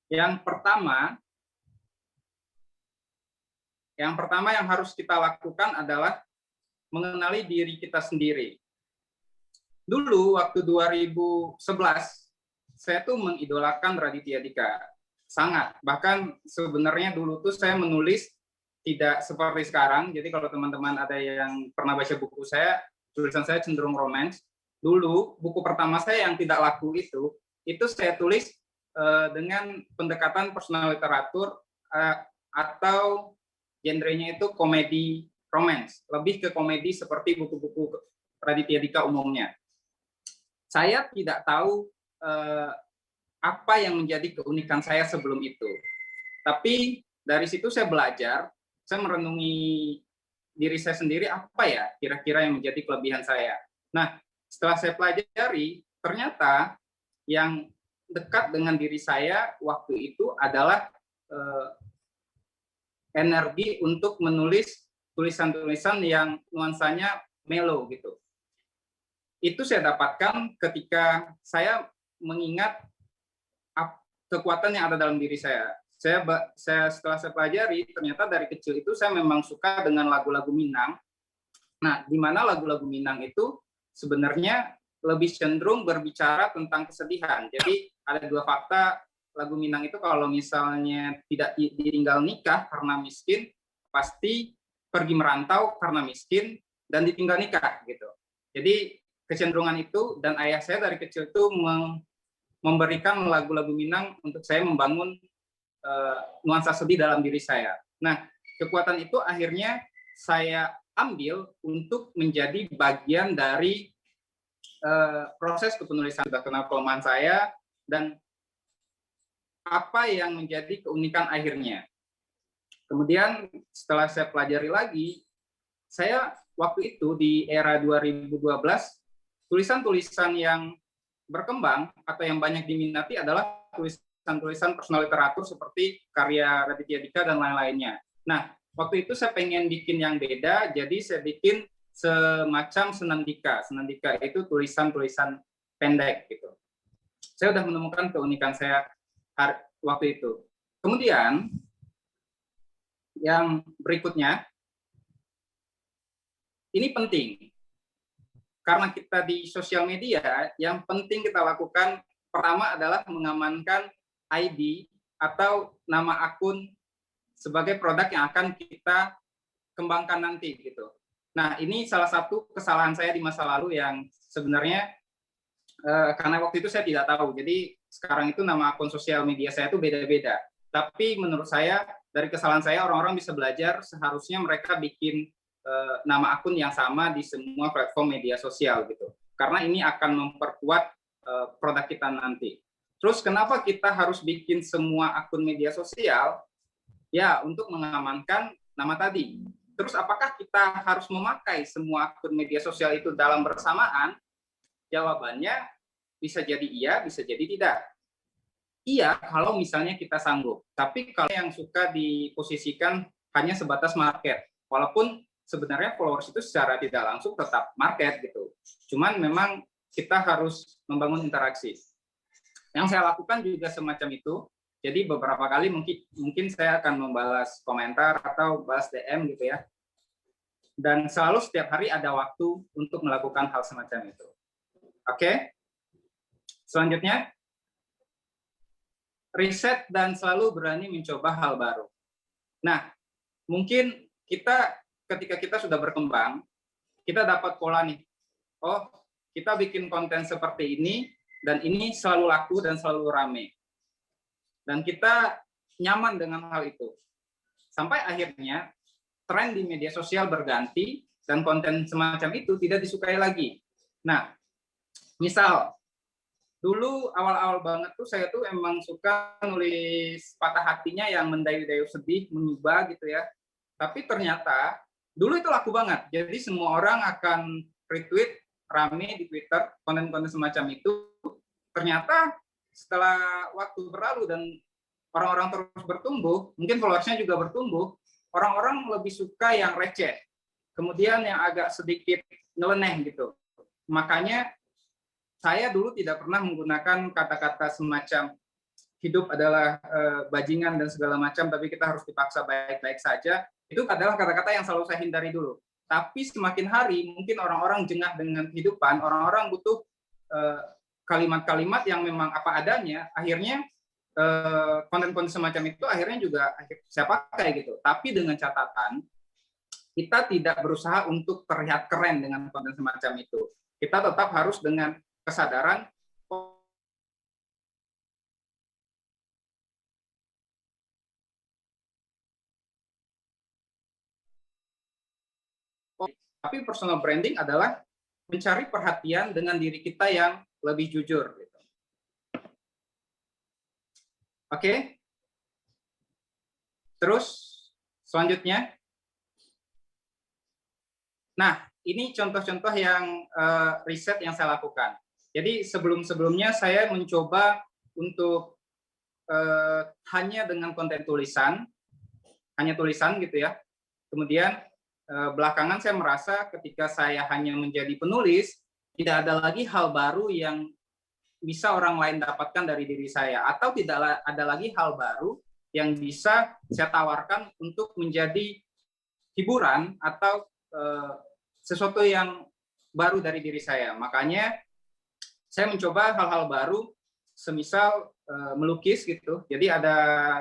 Yang pertama yang harus kita lakukan adalah mengenali diri kita sendiri. Dulu waktu 2011 saya tuh mengidolakan Raditya Dika sangat. Bahkan sebenarnya dulu tuh saya menulis tidak seperti sekarang. Jadi kalau teman-teman ada yang pernah baca buku saya, tulisan saya cenderung romance. Dulu buku pertama saya yang tidak laku itu saya tulis dengan pendekatan personal literatur atau genrenya itu komedi romance, lebih ke komedi seperti buku-buku Raditya Dika umumnya. Saya tidak tahu apa yang menjadi keunikan saya sebelum itu. Tapi dari situ saya belajar, saya merenungi diri saya sendiri, apa ya kira-kira yang menjadi kelebihan saya. Nah, setelah saya pelajari, ternyata yang dekat dengan diri saya waktu itu adalah energi untuk menulis tulisan-tulisan yang nuansanya mellow gitu. Itu saya dapatkan ketika saya mengingat kekuatan yang ada dalam diri saya. Setelah saya pelajari, ternyata dari kecil itu saya memang suka dengan lagu-lagu Minang. Nah, di mana lagu-lagu Minang itu sebenarnya lebih cenderung berbicara tentang kesedihan. Jadi ada dua fakta, lagu Minang itu kalau misalnya tidak ditinggal nikah karena miskin, pasti pergi merantau karena miskin dan ditinggal nikah gitu. Jadi kecenderungan itu, dan ayah saya dari kecil itu memberikan lagu-lagu Minang untuk saya membangun nuansa sedih dalam diri saya. Nah, kekuatan itu akhirnya saya ambil untuk menjadi bagian dari proses kepenulisan. Sudah kenal kelemahan saya dan apa yang menjadi keunikan akhirnya. Kemudian setelah saya pelajari lagi, saya waktu itu di era 2012, tulisan-tulisan yang berkembang atau yang banyak diminati adalah tulisan-tulisan personal literatur seperti karya Raditya Dika dan lain-lainnya. Nah, waktu itu saya pengen bikin yang beda, jadi saya bikin semacam senandika. Senandika itu tulisan-tulisan pendek gitu. Saya sudah menemukan keunikan saya waktu itu. Kemudian yang berikutnya, ini penting. Karena kita di sosial media, yang penting kita lakukan pertama adalah mengamankan ID atau nama akun sebagai produk yang akan kita kembangkan nanti gitu. Nah, ini salah satu kesalahan saya di masa lalu yang sebenarnya karena waktu itu saya tidak tahu. Jadi sekarang itu nama akun sosial media saya itu beda-beda. Tapi menurut saya dari kesalahan saya orang-orang bisa belajar, seharusnya mereka bikin nama akun yang sama di semua platform media sosial gitu. Karena ini akan memperkuat produk kita nanti. Terus kenapa kita harus bikin semua akun media sosial? Ya, untuk mengamankan nama tadi. Terus apakah kita harus memakai semua akun media sosial itu dalam bersamaan? Jawabannya bisa jadi iya, bisa jadi tidak. Iya, kalau misalnya kita sanggup. Tapi kalau yang suka diposisikan hanya sebatas market, walaupun sebenarnya followers itu secara tidak langsung tetap market gitu. Cuman memang kita harus membangun interaksi. Yang saya lakukan juga semacam itu. Jadi beberapa kali mungkin saya akan membalas komentar atau balas DM gitu ya. Dan selalu setiap hari ada waktu untuk melakukan hal semacam itu. Oke? Selanjutnya, riset dan selalu berani mencoba hal baru. Nah, mungkin ketika kita sudah berkembang, kita dapat pola nih. Oh, kita bikin konten seperti ini, dan ini selalu laku dan selalu rame. Dan kita nyaman dengan hal itu. Sampai akhirnya, tren di media sosial berganti, dan konten semacam itu tidak disukai lagi. Nah, misal, dulu awal-awal banget tuh saya tuh emang suka nulis patah hatinya yang mendayu-dayu sedih, menyubah gitu ya. Tapi ternyata dulu itu laku banget. Jadi semua orang akan retweet rame di Twitter konten-konten semacam itu. ternyata setelah waktu berlalu dan orang-orang terus bertumbuh, mungkin followersnya juga bertumbuh, orang-orang lebih suka yang receh, kemudian yang agak sedikit nyeleneh gitu. Makanya saya dulu tidak pernah menggunakan kata-kata semacam hidup adalah bajingan dan segala macam, tapi kita harus dipaksa baik-baik saja. Itu adalah kata-kata yang selalu saya hindari dulu. Tapi semakin hari mungkin orang-orang jengah dengan kehidupan, orang-orang butuh kalimat-kalimat yang memang apa adanya. Akhirnya konten-konten semacam itu akhirnya juga saya pakai gitu. Tapi dengan catatan kita tidak berusaha untuk terlihat keren dengan konten semacam itu. Kita tetap harus dengan kesadaran tapi personal branding adalah mencari perhatian dengan diri kita yang lebih jujur. Gitu. Oke. Terus selanjutnya. Nah, ini contoh-contoh yang riset yang saya lakukan. Jadi sebelum-sebelumnya saya mencoba untuk hanya dengan konten tulisan, hanya tulisan gitu ya. Kemudian belakangan saya merasa ketika saya hanya menjadi penulis, tidak ada lagi hal baru yang bisa orang lain dapatkan dari diri saya, atau tidak ada lagi hal baru yang bisa saya tawarkan untuk menjadi hiburan atau sesuatu yang baru dari diri saya. Makanya saya mencoba hal-hal baru, semisal melukis gitu. Jadi ada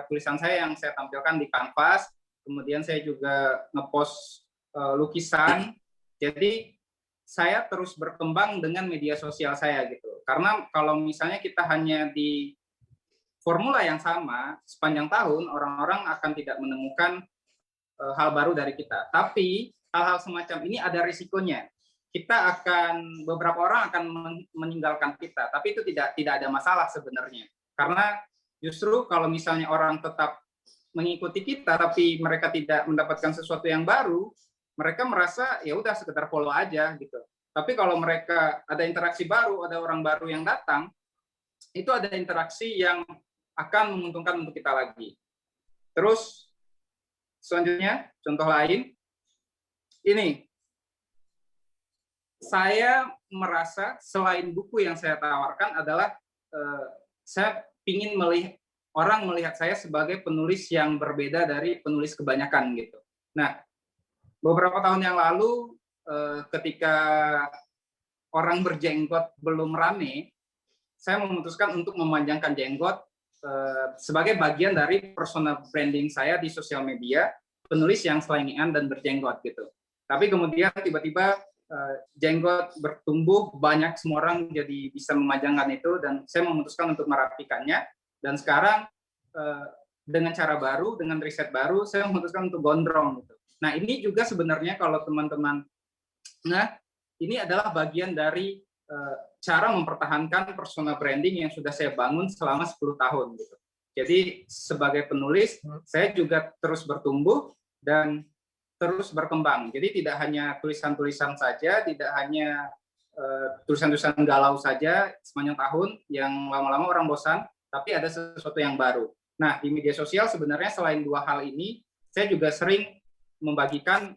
tulisan saya yang saya tampilkan di kanvas, kemudian saya juga ngepost lukisan. Jadi saya terus berkembang dengan media sosial saya gitu. Karena kalau misalnya kita hanya di formula yang sama sepanjang tahun, orang-orang akan tidak menemukan hal baru dari kita. Tapi hal-hal semacam ini ada risikonya. Beberapa orang akan meninggalkan kita, tapi itu tidak ada masalah sebenarnya. Karena justru kalau misalnya orang tetap mengikuti kita, tapi mereka tidak mendapatkan sesuatu yang baru, mereka merasa ya udah sekedar follow aja gitu. Tapi kalau mereka ada interaksi baru, ada orang baru yang datang, itu ada interaksi yang akan menguntungkan untuk kita lagi. Terus selanjutnya, contoh lain, ini saya merasa selain buku yang saya tawarkan adalah saya ingin orang melihat saya sebagai penulis yang berbeda dari penulis kebanyakan gitu. Nah, beberapa tahun yang lalu ketika orang berjenggot belum rame, saya memutuskan untuk memanjangkan jenggot sebagai bagian dari personal branding saya di sosial media, penulis yang selengean dan berjenggot gitu. Tapi kemudian tiba-tiba jenggot bertumbuh, banyak semua orang jadi bisa memanjangkan itu, dan saya memutuskan untuk merapikannya. Dan sekarang dengan cara baru, dengan riset baru, saya memutuskan untuk gondrong gitu. Nah, ini juga sebenarnya kalau teman-teman, ini adalah bagian dari cara mempertahankan personal branding yang sudah saya bangun selama 10 tahun gitu. Jadi sebagai penulis, saya juga terus bertumbuh dan terus berkembang. Jadi tidak hanya tulisan-tulisan saja, tidak hanya tulisan-tulisan galau saja sepanjang tahun yang lama-lama orang bosan, tapi ada sesuatu yang baru. Nah, di media sosial sebenarnya selain dua hal ini, saya juga sering membagikan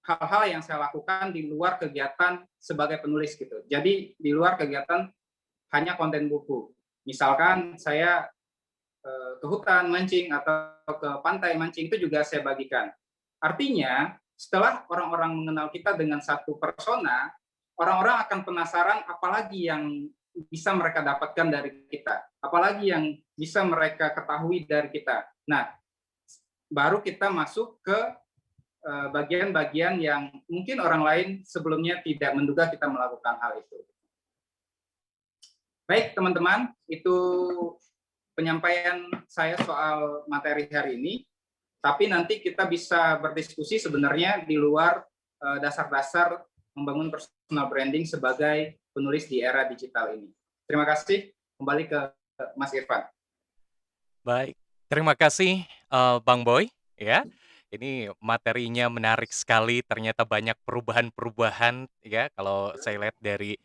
hal-hal yang saya lakukan di luar kegiatan sebagai penulis gitu. Jadi di luar kegiatan hanya konten buku. Misalkan saya ke hutan mancing atau ke pantai mancing, itu juga saya bagikan. Artinya, setelah orang-orang mengenal kita dengan satu persona, orang-orang akan penasaran apalagi yang bisa mereka dapatkan dari kita, apalagi yang bisa mereka ketahui dari kita. Nah, baru kita masuk ke bagian-bagian yang mungkin orang lain sebelumnya tidak menduga kita melakukan hal itu. Baik, teman-teman, itu penyampaian saya soal materi hari ini. Tapi nanti kita bisa berdiskusi sebenarnya di luar dasar-dasar membangun personal branding sebagai penulis di era digital ini. Terima kasih. Kembali ke Mas Irfan. Baik, terima kasih Bang Boy ya. Ini materinya menarik sekali, ternyata banyak perubahan-perubahan ya, kalau saya lihat dari,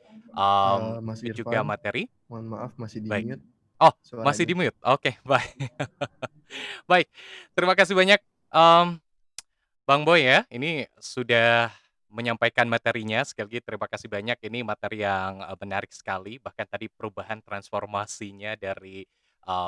Mas juga Irfan, materi. mohon maaf masih Baik. di-mute Oh, masih suaranya. di-mute? Oke, baik. Baik, terima kasih banyak, mmm, Bang Boy ya, ini sudah menyampaikan materinya, sekali lagi terima kasih banyak, ini materi yang, menarik sekali, bahkan tadi perubahan transformasinya dari,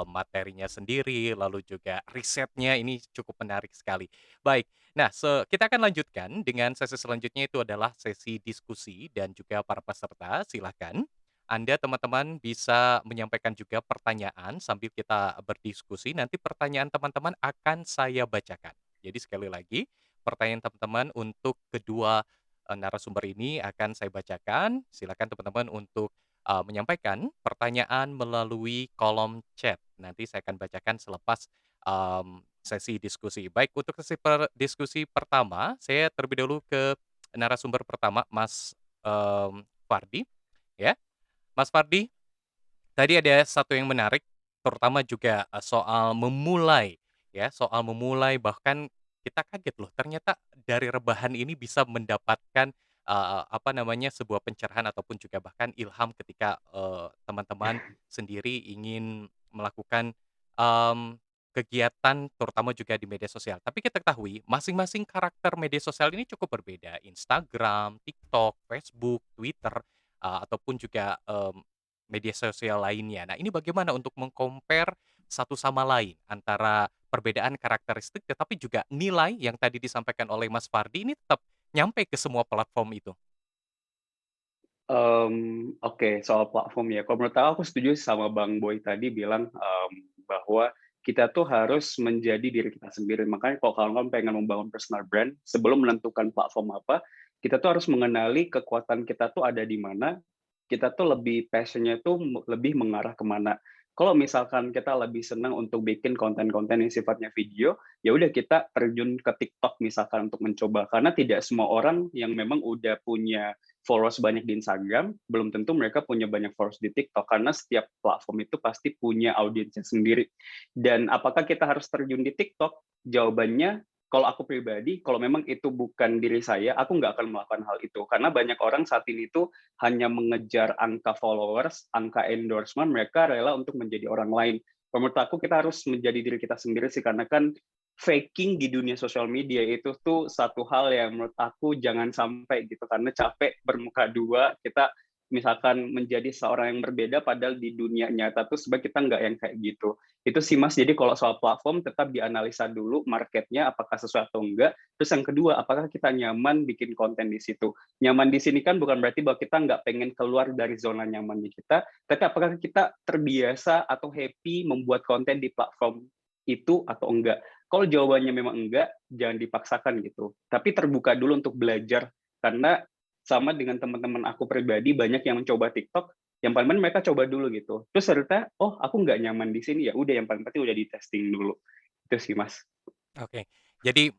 materinya sendiri, lalu juga risetnya ini cukup menarik sekali. Baik, nah kita akan lanjutkan dengan sesi selanjutnya itu adalah sesi diskusi dan juga para peserta, silakan Anda teman-teman bisa menyampaikan juga pertanyaan sambil kita berdiskusi, nanti pertanyaan teman-teman akan saya bacakan. Jadi sekali lagi, pertanyaan teman-teman untuk kedua, narasumber ini akan saya bacakan. Silakan teman-teman untuk, menyampaikan pertanyaan melalui kolom chat. Nanti saya akan bacakan selepas, sesi diskusi. Baik, untuk sesi diskusi pertama, saya terlebih dahulu ke narasumber pertama, Mas, Fardi, ya. Mas Fardi, tadi ada satu yang menarik, terutama juga, soal memulai, ya, soal memulai bahkan kita kaget loh ternyata dari rebahan ini bisa mendapatkan, apa namanya, sebuah pencerahan ataupun juga bahkan ilham ketika, teman-teman sendiri ingin melakukan, kegiatan terutama juga di media sosial. Tapi kita ketahui masing-masing karakter media sosial ini cukup berbeda, Instagram, TikTok, Facebook, Twitter, ataupun juga, media sosial lainnya. Nah, ini bagaimana untuk meng-compare satu sama lain antara perbedaan karakteristik tetapi juga nilai yang tadi disampaikan oleh Mas Fardi ini tetap nyampe ke semua platform itu? Oke, soal platform ya, kalau menurut aku setuju sama Bang Boy tadi bilang, bahwa kita tuh harus menjadi diri kita sendiri. Makanya kalau kawan-kawan pengen membangun personal brand, sebelum menentukan platform apa, kita tuh harus mengenali kekuatan kita tuh ada di mana, kita tuh lebih passion-nya tuh lebih mengarah ke mana. Kalau misalkan kita lebih senang untuk bikin konten-konten yang sifatnya video, ya udah kita terjun ke TikTok misalkan untuk mencoba. Karena tidak semua orang yang memang udah punya followers banyak di Instagram, belum tentu mereka punya banyak followers di TikTok, karena setiap platform itu pasti punya audiensnya sendiri. Dan apakah kita harus terjun di TikTok? Jawabannya, kalau aku pribadi, kalau memang itu bukan diri saya, aku nggak akan melakukan hal itu. Karena banyak orang saat ini tuh hanya mengejar angka followers, angka endorsement, mereka rela untuk menjadi orang lain. Menurut aku kita harus menjadi diri kita sendiri sih, karena kan faking di dunia sosial media itu tuh satu hal yang menurut aku jangan sampai gitu, karena capek bermuka dua, kita misalkan menjadi seorang yang berbeda padahal di dunia nyata tuh sebenarnya kita nggak yang kayak gitu. Itu sih Mas, jadi kalau soal platform tetap dianalisa dulu marketnya apakah sesuai atau enggak, terus yang kedua apakah kita nyaman bikin konten di situ. Nyaman di sini kan bukan berarti bahwa kita nggak pengen keluar dari zona nyamannya kita, tapi apakah kita terbiasa atau happy membuat konten di platform itu atau enggak. Kalau jawabannya memang enggak, jangan dipaksakan gitu. Tapi terbuka dulu untuk belajar, karena sama dengan teman-teman aku pribadi, banyak yang mencoba TikTok, yang paling penting mereka coba dulu gitu. Terus ternyata, oh aku nggak nyaman di sini, ya udah yang paling penting udah di testing dulu. Itu sih Mas. Oke. Jadi,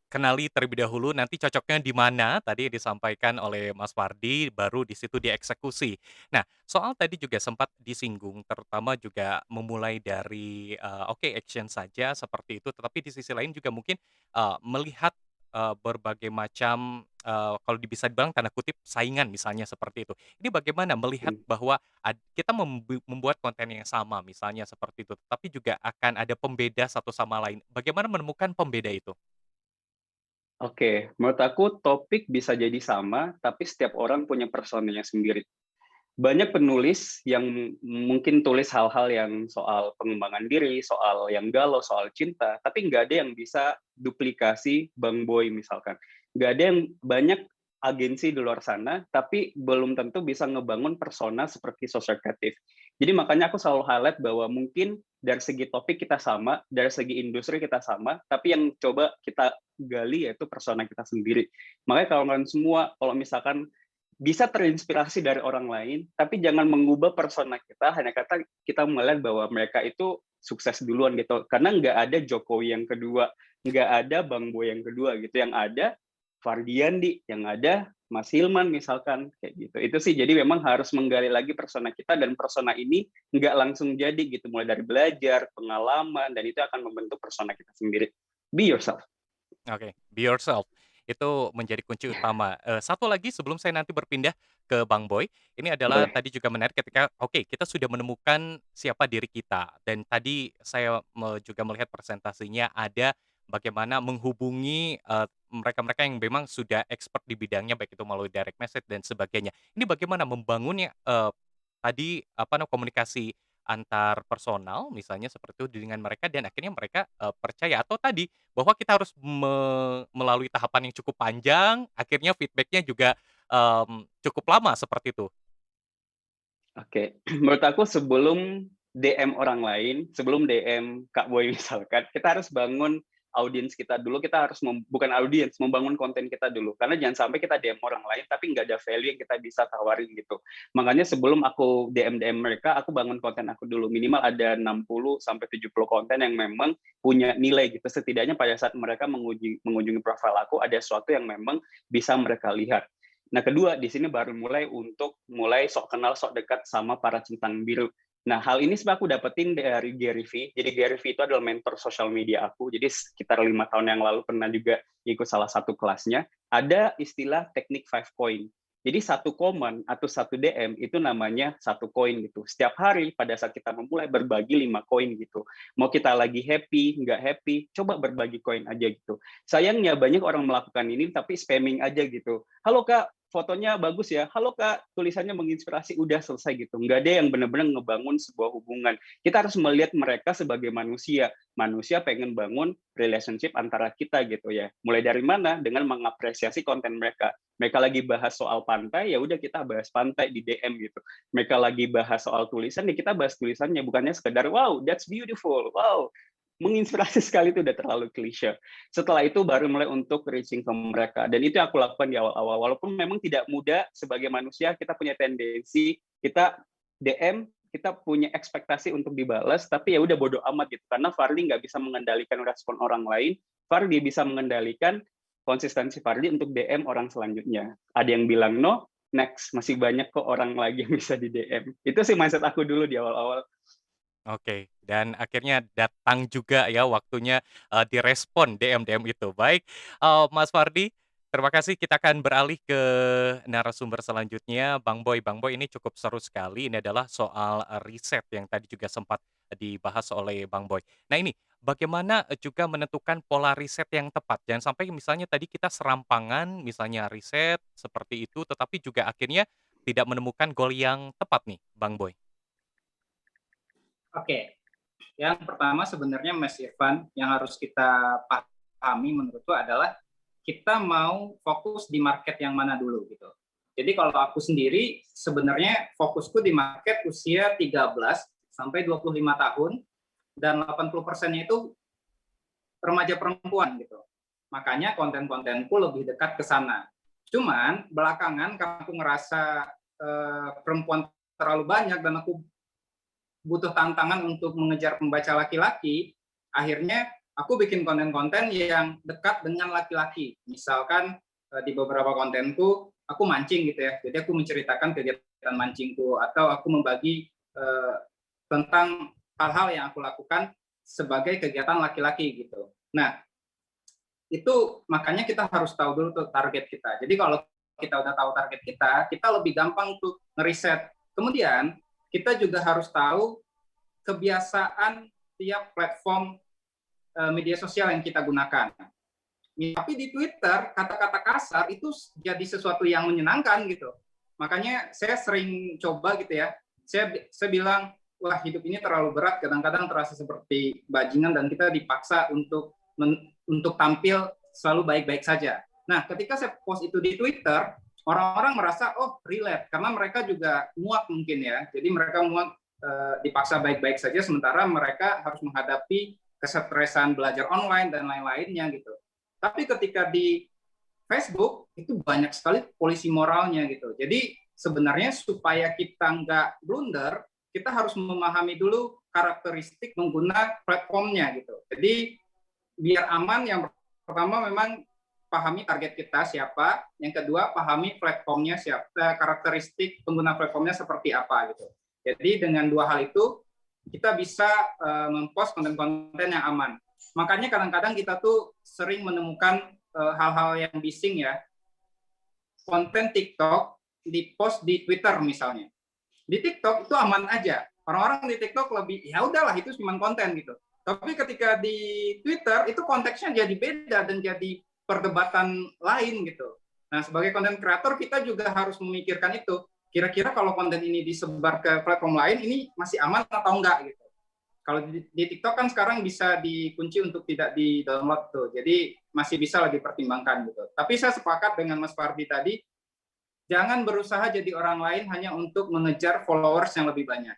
kenali terlebih dahulu, nanti cocoknya di mana, tadi disampaikan oleh Mas Fardi, baru di situ dieksekusi. Nah, soal tadi juga sempat disinggung, terutama juga memulai dari, oke action saja seperti itu, tetapi di sisi lain juga mungkin, melihat, berbagai macam, kalau bisa dibilang tanda kutip "saingan" misalnya seperti itu. Ini bagaimana melihat Hmm. bahwa kita membuat konten yang sama misalnya seperti itu, tapi juga akan ada pembeda satu sama lain. Bagaimana menemukan pembeda itu? Oke, menurut aku topik bisa jadi sama, tapi setiap orang punya personanya sendiri. Banyak penulis yang mungkin tulis hal-hal yang soal pengembangan diri, soal yang galau, soal cinta, tapi nggak ada yang bisa duplikasi Bang Boy misalkan. Nggak ada yang banyak agensi di luar sana, tapi belum tentu bisa ngebangun persona seperti sosok kreatif. Jadi makanya aku selalu highlight bahwa mungkin dari segi topik kita sama, dari segi industri kita sama, tapi yang coba kita gali yaitu persona kita sendiri. Makanya kalau kalian semua, kalau misalkan bisa terinspirasi dari orang lain, tapi jangan mengubah persona kita hanya kata kita melihat bahwa mereka itu sukses duluan gitu. Karena nggak ada Jokowi yang kedua, nggak ada Bang Boy yang kedua gitu. Yang ada Fardiandi, yang ada Mas Hilman misalkan kayak gitu. Itu sih jadi memang harus menggali lagi persona kita, dan persona ini nggak langsung jadi gitu. Mulai dari belajar, pengalaman, dan itu akan membentuk persona kita sendiri. Be yourself. Oke, be yourself. Itu menjadi kunci utama. Satu lagi sebelum saya nanti berpindah ke Bang Boy, ini adalah Boleh. tadi juga menarik ketika oke, kita sudah menemukan siapa diri kita dan tadi saya juga melihat presentasinya ada bagaimana menghubungi, mereka-mereka yang memang sudah expert di bidangnya baik itu melalui direct message dan sebagainya. Ini bagaimana membangunnya, tadi apa komunikasi antar personal misalnya seperti itu dengan mereka dan akhirnya mereka, percaya atau tadi bahwa kita harus melalui tahapan yang cukup panjang, akhirnya feedback-nya juga, cukup lama seperti itu. Oke, menurut aku sebelum DM orang lain, sebelum DM Kak Boy misalkan, kita harus bangun audiens kita dulu, kita harus bukan audiens, membangun konten kita dulu. Karena jangan sampai kita DM orang lain, tapi nggak ada value yang kita bisa tawarin gitu. Makanya sebelum aku DM-DM mereka, aku bangun konten aku dulu. Minimal ada 60-70 konten yang memang punya nilai gitu. Setidaknya pada saat mereka mengunjungi profil aku, ada sesuatu yang memang bisa mereka lihat. Nah, kedua, di sini baru mulai sok kenal, sok dekat sama para centang biru. Nah, hal ini sebenarnya aku dapetin dari Gary V. Jadi Gary V itu adalah mentor sosial media aku. Jadi sekitar 5 tahun yang lalu pernah juga ikut salah satu kelasnya. Ada istilah teknik 5 coin. Jadi satu komen atau satu DM itu namanya satu koin gitu. Setiap hari pada saat kita memulai berbagi 5 koin gitu. Mau kita lagi happy, nggak happy, coba berbagi koin aja gitu. Sayangnya banyak orang melakukan ini tapi spamming aja gitu. Halo Kak, fotonya bagus ya. Halo Kak, tulisannya menginspirasi. Udah selesai gitu. Nggak ada yang benar-benar ngebangun sebuah hubungan. Kita harus melihat mereka sebagai manusia. Manusia pengen bangun relationship antara kita gitu ya. Mulai dari mana? Dengan mengapresiasi konten mereka. Mereka lagi bahas soal pantai, ya udah kita bahas pantai di DM gitu. Mereka lagi bahas soal tulisan, ya kita bahas tulisannya. Bukannya sekedar, wow, that's beautiful. Wow, menginspirasi sekali itu udah terlalu klise. Setelah itu baru mulai untuk reaching ke mereka. Dan itu yang aku lakukan di awal-awal. Walaupun memang tidak mudah sebagai manusia, kita punya tendensi, kita DM, kita punya ekspektasi untuk dibalas, tapi ya udah bodo amat gitu. Karena Farli nggak bisa mengendalikan respon orang lain, Farli bisa mengendalikan konsistensi Farli untuk DM orang selanjutnya. Ada yang bilang no, next. Masih banyak kok orang lagi yang bisa di DM. Itu sih mindset aku dulu di awal-awal. Oke, dan akhirnya datang juga ya waktunya, direspon DM-DM itu. Baik, Mas Fardi, terima kasih. Kita akan beralih ke narasumber selanjutnya, Bang Boy. Bang Boy ini cukup seru sekali, ini adalah soal, riset yang tadi juga sempat dibahas oleh Bang Boy. Nah ini, bagaimana, juga menentukan pola riset yang tepat? Jangan sampai misalnya tadi kita serampangan, misalnya riset seperti itu, tetapi juga akhirnya tidak menemukan goal yang tepat nih, Bang Boy. Oke, yang pertama sebenarnya Mas Irfan yang harus kita pahami menurutku adalah kita mau fokus di market yang mana dulu gitu. Jadi kalau aku sendiri sebenarnya fokusku di market usia 13 sampai 25 tahun dan 80%-nya itu remaja perempuan gitu. Makanya konten-kontenku lebih dekat ke sana. Cuman belakangan karena aku ngerasa perempuan terlalu banyak dan aku butuh tantangan untuk mengejar pembaca laki-laki, akhirnya aku bikin konten-konten yang dekat dengan laki-laki. Misalkan di beberapa kontenku, aku mancing gitu ya. Jadi aku menceritakan kegiatan mancingku atau aku membagi tentang hal-hal yang aku lakukan sebagai kegiatan laki-laki gitu. Nah, itu makanya kita harus tahu dulu tuh target kita. Jadi kalau kita udah tahu target kita lebih gampang untuk ngeriset. Kemudian kita juga harus tahu kebiasaan tiap platform media sosial yang kita gunakan. Tapi di Twitter, kata-kata kasar itu jadi sesuatu yang menyenangkan gitu. Makanya saya sering coba gitu ya, saya bilang, wah hidup ini terlalu berat, kadang-kadang terasa seperti bajingan dan kita dipaksa untuk tampil selalu baik-baik saja. Nah, ketika saya post itu di Twitter, orang-orang merasa, oh relate, karena mereka juga muak mungkin ya. Jadi mereka muak dipaksa baik-baik saja, sementara mereka harus menghadapi kesetresan belajar online dan lain-lainnya gitu. Tapi ketika di Facebook, itu banyak sekali polisi moralnya gitu. Jadi sebenarnya supaya kita nggak blunder, kita harus memahami dulu karakteristik pengguna platformnya gitu. Jadi biar aman, yang pertama memang pahami target kita siapa, yang kedua pahami platformnya siapa, karakteristik pengguna platformnya seperti apa gitu. Jadi dengan dua hal itu kita bisa mempost konten-konten yang aman. Makanya kadang-kadang kita tuh sering menemukan hal-hal yang bising ya. Konten TikTok di-post di Twitter misalnya. Di TikTok itu aman aja. Orang-orang di TikTok lebih, ya udahlah itu cuma konten gitu. Tapi ketika di Twitter itu konteksnya jadi beda dan jadi perdebatan lain gitu. Nah, sebagai konten kreator kita juga harus memikirkan itu. Kira-kira kalau konten ini disebar ke platform lain, ini masih aman atau enggak gitu. Kalau di TikTok kan sekarang bisa dikunci untuk tidak di-download tuh. Jadi masih bisa lagi pertimbangkan gitu. Tapi saya sepakat dengan Mas Fardi tadi, jangan berusaha jadi orang lain hanya untuk mengejar followers yang lebih banyak.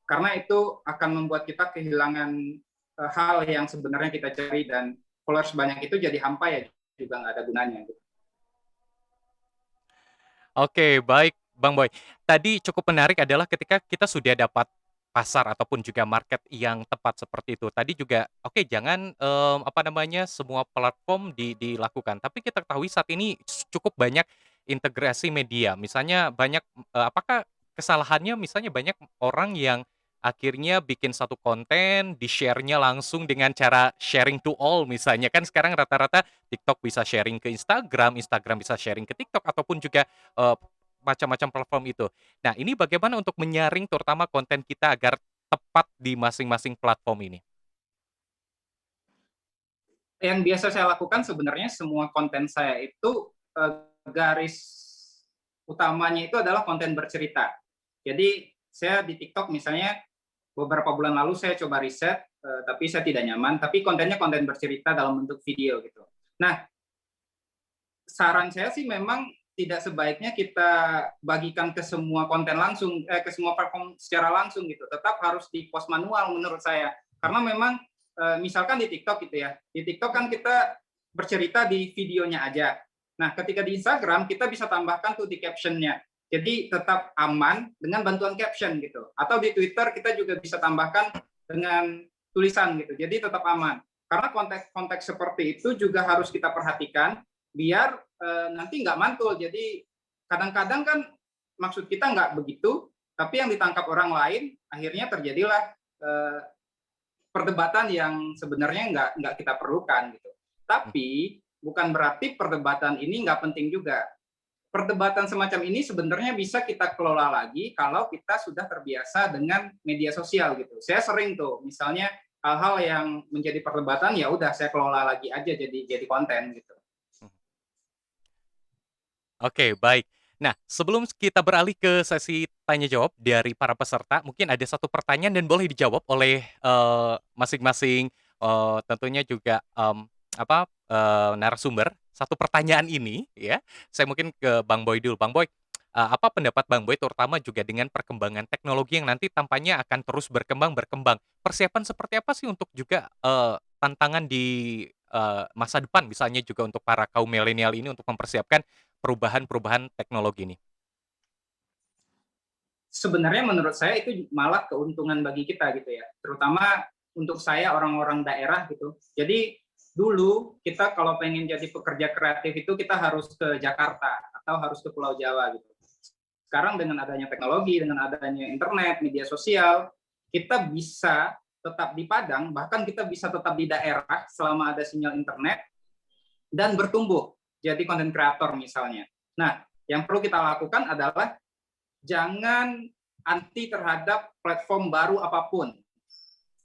Karena itu akan membuat kita kehilangan hal yang sebenarnya kita cari, dan followers banyak itu jadi hampa ya, juga nggak ada gunanya. Oke, baik Bang Boy. Tadi cukup menarik adalah ketika kita sudah dapat pasar ataupun juga market yang tepat seperti itu. Tadi juga oke jangan, apa namanya, semua platform dilakukan, tapi kita ketahui saat ini cukup banyak integrasi media. Misalnya banyak, apakah kesalahannya misalnya banyak orang yang akhirnya bikin satu konten, di-share-nya langsung dengan cara sharing to all misalnya. Kan sekarang rata-rata TikTok bisa sharing ke Instagram, Instagram bisa sharing ke TikTok ataupun juga eee, macam-macam platform itu. Nah, ini bagaimana untuk menyaring terutama konten kita agar tepat di masing-masing platform ini? Yang biasa saya lakukan sebenarnya semua konten saya itu garis utamanya itu adalah konten bercerita. Jadi saya di TikTok misalnya beberapa bulan lalu saya coba riset, tapi saya tidak nyaman, tapi kontennya konten bercerita dalam bentuk video gitu. Nah, saran saya sih memang tidak sebaiknya kita bagikan ke semua konten langsung, ke semua platform secara langsung gitu. Tetap harus di post manual menurut saya. Karena memang misalkan di TikTok gitu ya, di TikTok kan kita bercerita di videonya aja. Nah, ketika di Instagram kita bisa tambahkan tuh di captionnya. Jadi tetap aman dengan bantuan caption gitu. Atau di Twitter kita juga bisa tambahkan dengan tulisan gitu. Jadi tetap aman. Karena konteks-konteks seperti itu juga harus kita perhatikan biar nanti nggak mantul. Jadi kadang-kadang kan maksud kita nggak begitu, tapi yang ditangkap orang lain akhirnya terjadilah perdebatan yang sebenarnya nggak kita perlukan gitu. Tapi bukan berarti perdebatan ini nggak penting juga. Perdebatan semacam ini sebenarnya bisa kita kelola lagi kalau kita sudah terbiasa dengan media sosial gitu. Saya sering tuh, misalnya hal-hal yang menjadi perdebatan ya udah saya kelola lagi aja jadi konten gitu. Oke, baik. Nah, sebelum kita beralih ke sesi tanya jawab dari para peserta, mungkin ada satu pertanyaan dan boleh dijawab oleh masing-masing tentunya juga narasumber. Satu pertanyaan ini, ya, saya mungkin ke Bang Boy dulu. Bang Boy, apa pendapat Bang Boy, terutama juga dengan perkembangan teknologi yang nanti tampaknya akan terus berkembang. Persiapan seperti apa sih untuk juga tantangan di masa depan, misalnya juga untuk para kaum milenial ini untuk mempersiapkan perubahan-perubahan teknologi ini? Sebenarnya menurut saya itu malah keuntungan bagi kita gitu ya, terutama untuk saya orang-orang daerah gitu. Jadi dulu kita kalau pengen jadi pekerja kreatif itu kita harus ke Jakarta atau harus ke Pulau Jawa gitu. Sekarang dengan adanya teknologi, dengan adanya internet, media sosial, kita bisa tetap di Padang, bahkan kita bisa tetap di daerah selama ada sinyal internet dan bertumbuh jadi konten kreator misalnya. Nah, yang perlu kita lakukan adalah jangan anti terhadap platform baru apapun.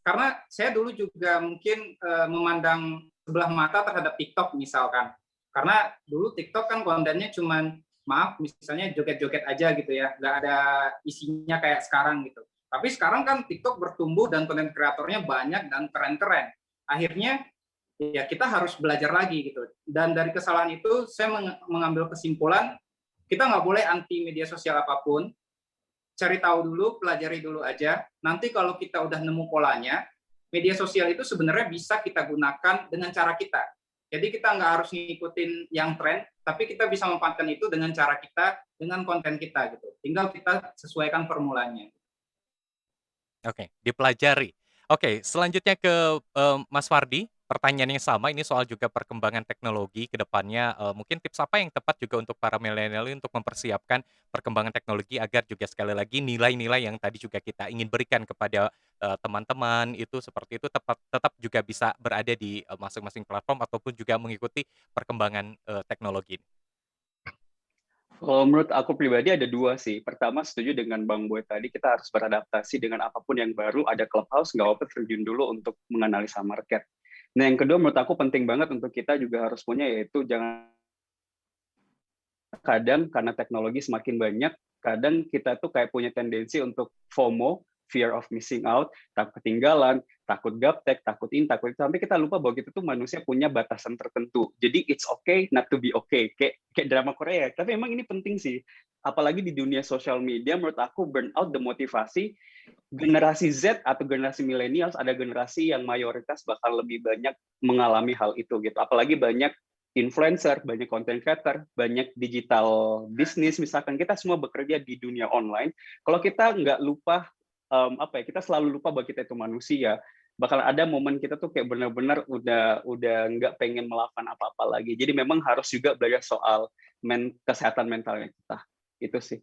Karena saya dulu juga mungkin memandang sebelah mata terhadap TikTok misalkan. Karena dulu TikTok kan kontennya cuman maaf misalnya joget-joget aja gitu ya, nggak ada isinya kayak sekarang gitu. Tapi sekarang kan TikTok bertumbuh dan konten kreatornya banyak dan keren-keren. Akhirnya ya kita harus belajar lagi gitu. Dan dari kesalahan itu saya mengambil kesimpulan kita nggak boleh anti media sosial apapun, cari tahu dulu, pelajari dulu aja. Nanti kalau kita udah nemu polanya, media sosial itu sebenarnya bisa kita gunakan dengan cara kita. Jadi kita nggak harus ngikutin yang tren, tapi kita bisa memanfaatkan itu dengan cara kita, dengan konten kita gitu. Tinggal kita sesuaikan formulanya. Oke, dipelajari. Oke, selanjutnya ke Mas Fardi. pertanyaan yang sama, ini soal juga perkembangan teknologi ke depannya, mungkin tips apa yang tepat juga untuk para milenial ini untuk mempersiapkan perkembangan teknologi agar juga sekali lagi nilai-nilai yang tadi juga kita ingin berikan kepada, teman-teman itu seperti itu tetap tetap juga bisa berada di, masing-masing platform ataupun juga mengikuti perkembangan, teknologi? Kalau menurut aku pribadi ada dua sih. Pertama, setuju dengan Bang Boy tadi, kita harus beradaptasi dengan apapun yang baru. Ada Clubhouse, nggak apa-apa terjun dulu untuk menganalisa market. Nah, yang kedua menurut aku penting banget untuk kita juga harus punya, yaitu jangan kadang karena teknologi semakin banyak, kadang kita tuh kayak punya tendensi untuk FOMO, fear of missing out, takut ketinggalan, takut gaptek, takut ini, takut itu, sampai kita lupa bahwa kita tuh manusia punya batasan tertentu. Jadi it's okay not to be okay, kayak drama Korea. Tapi emang ini penting sih, apalagi di dunia sosial media. Menurut aku burnout demotivasi generasi Z atau generasi millennials, ada generasi yang mayoritas bakal lebih banyak mengalami hal itu gitu. Apalagi banyak influencer, banyak content creator, banyak digital bisnis, misalkan kita semua bekerja di dunia online. Kalau kita nggak lupa, kita selalu lupa bahwa kita itu manusia, bakal ada momen kita tuh kayak benar-benar udah nggak pengen melakukan apa-apa lagi. Jadi memang harus juga belajar soal kesehatan mentalnya kita. Itu sih.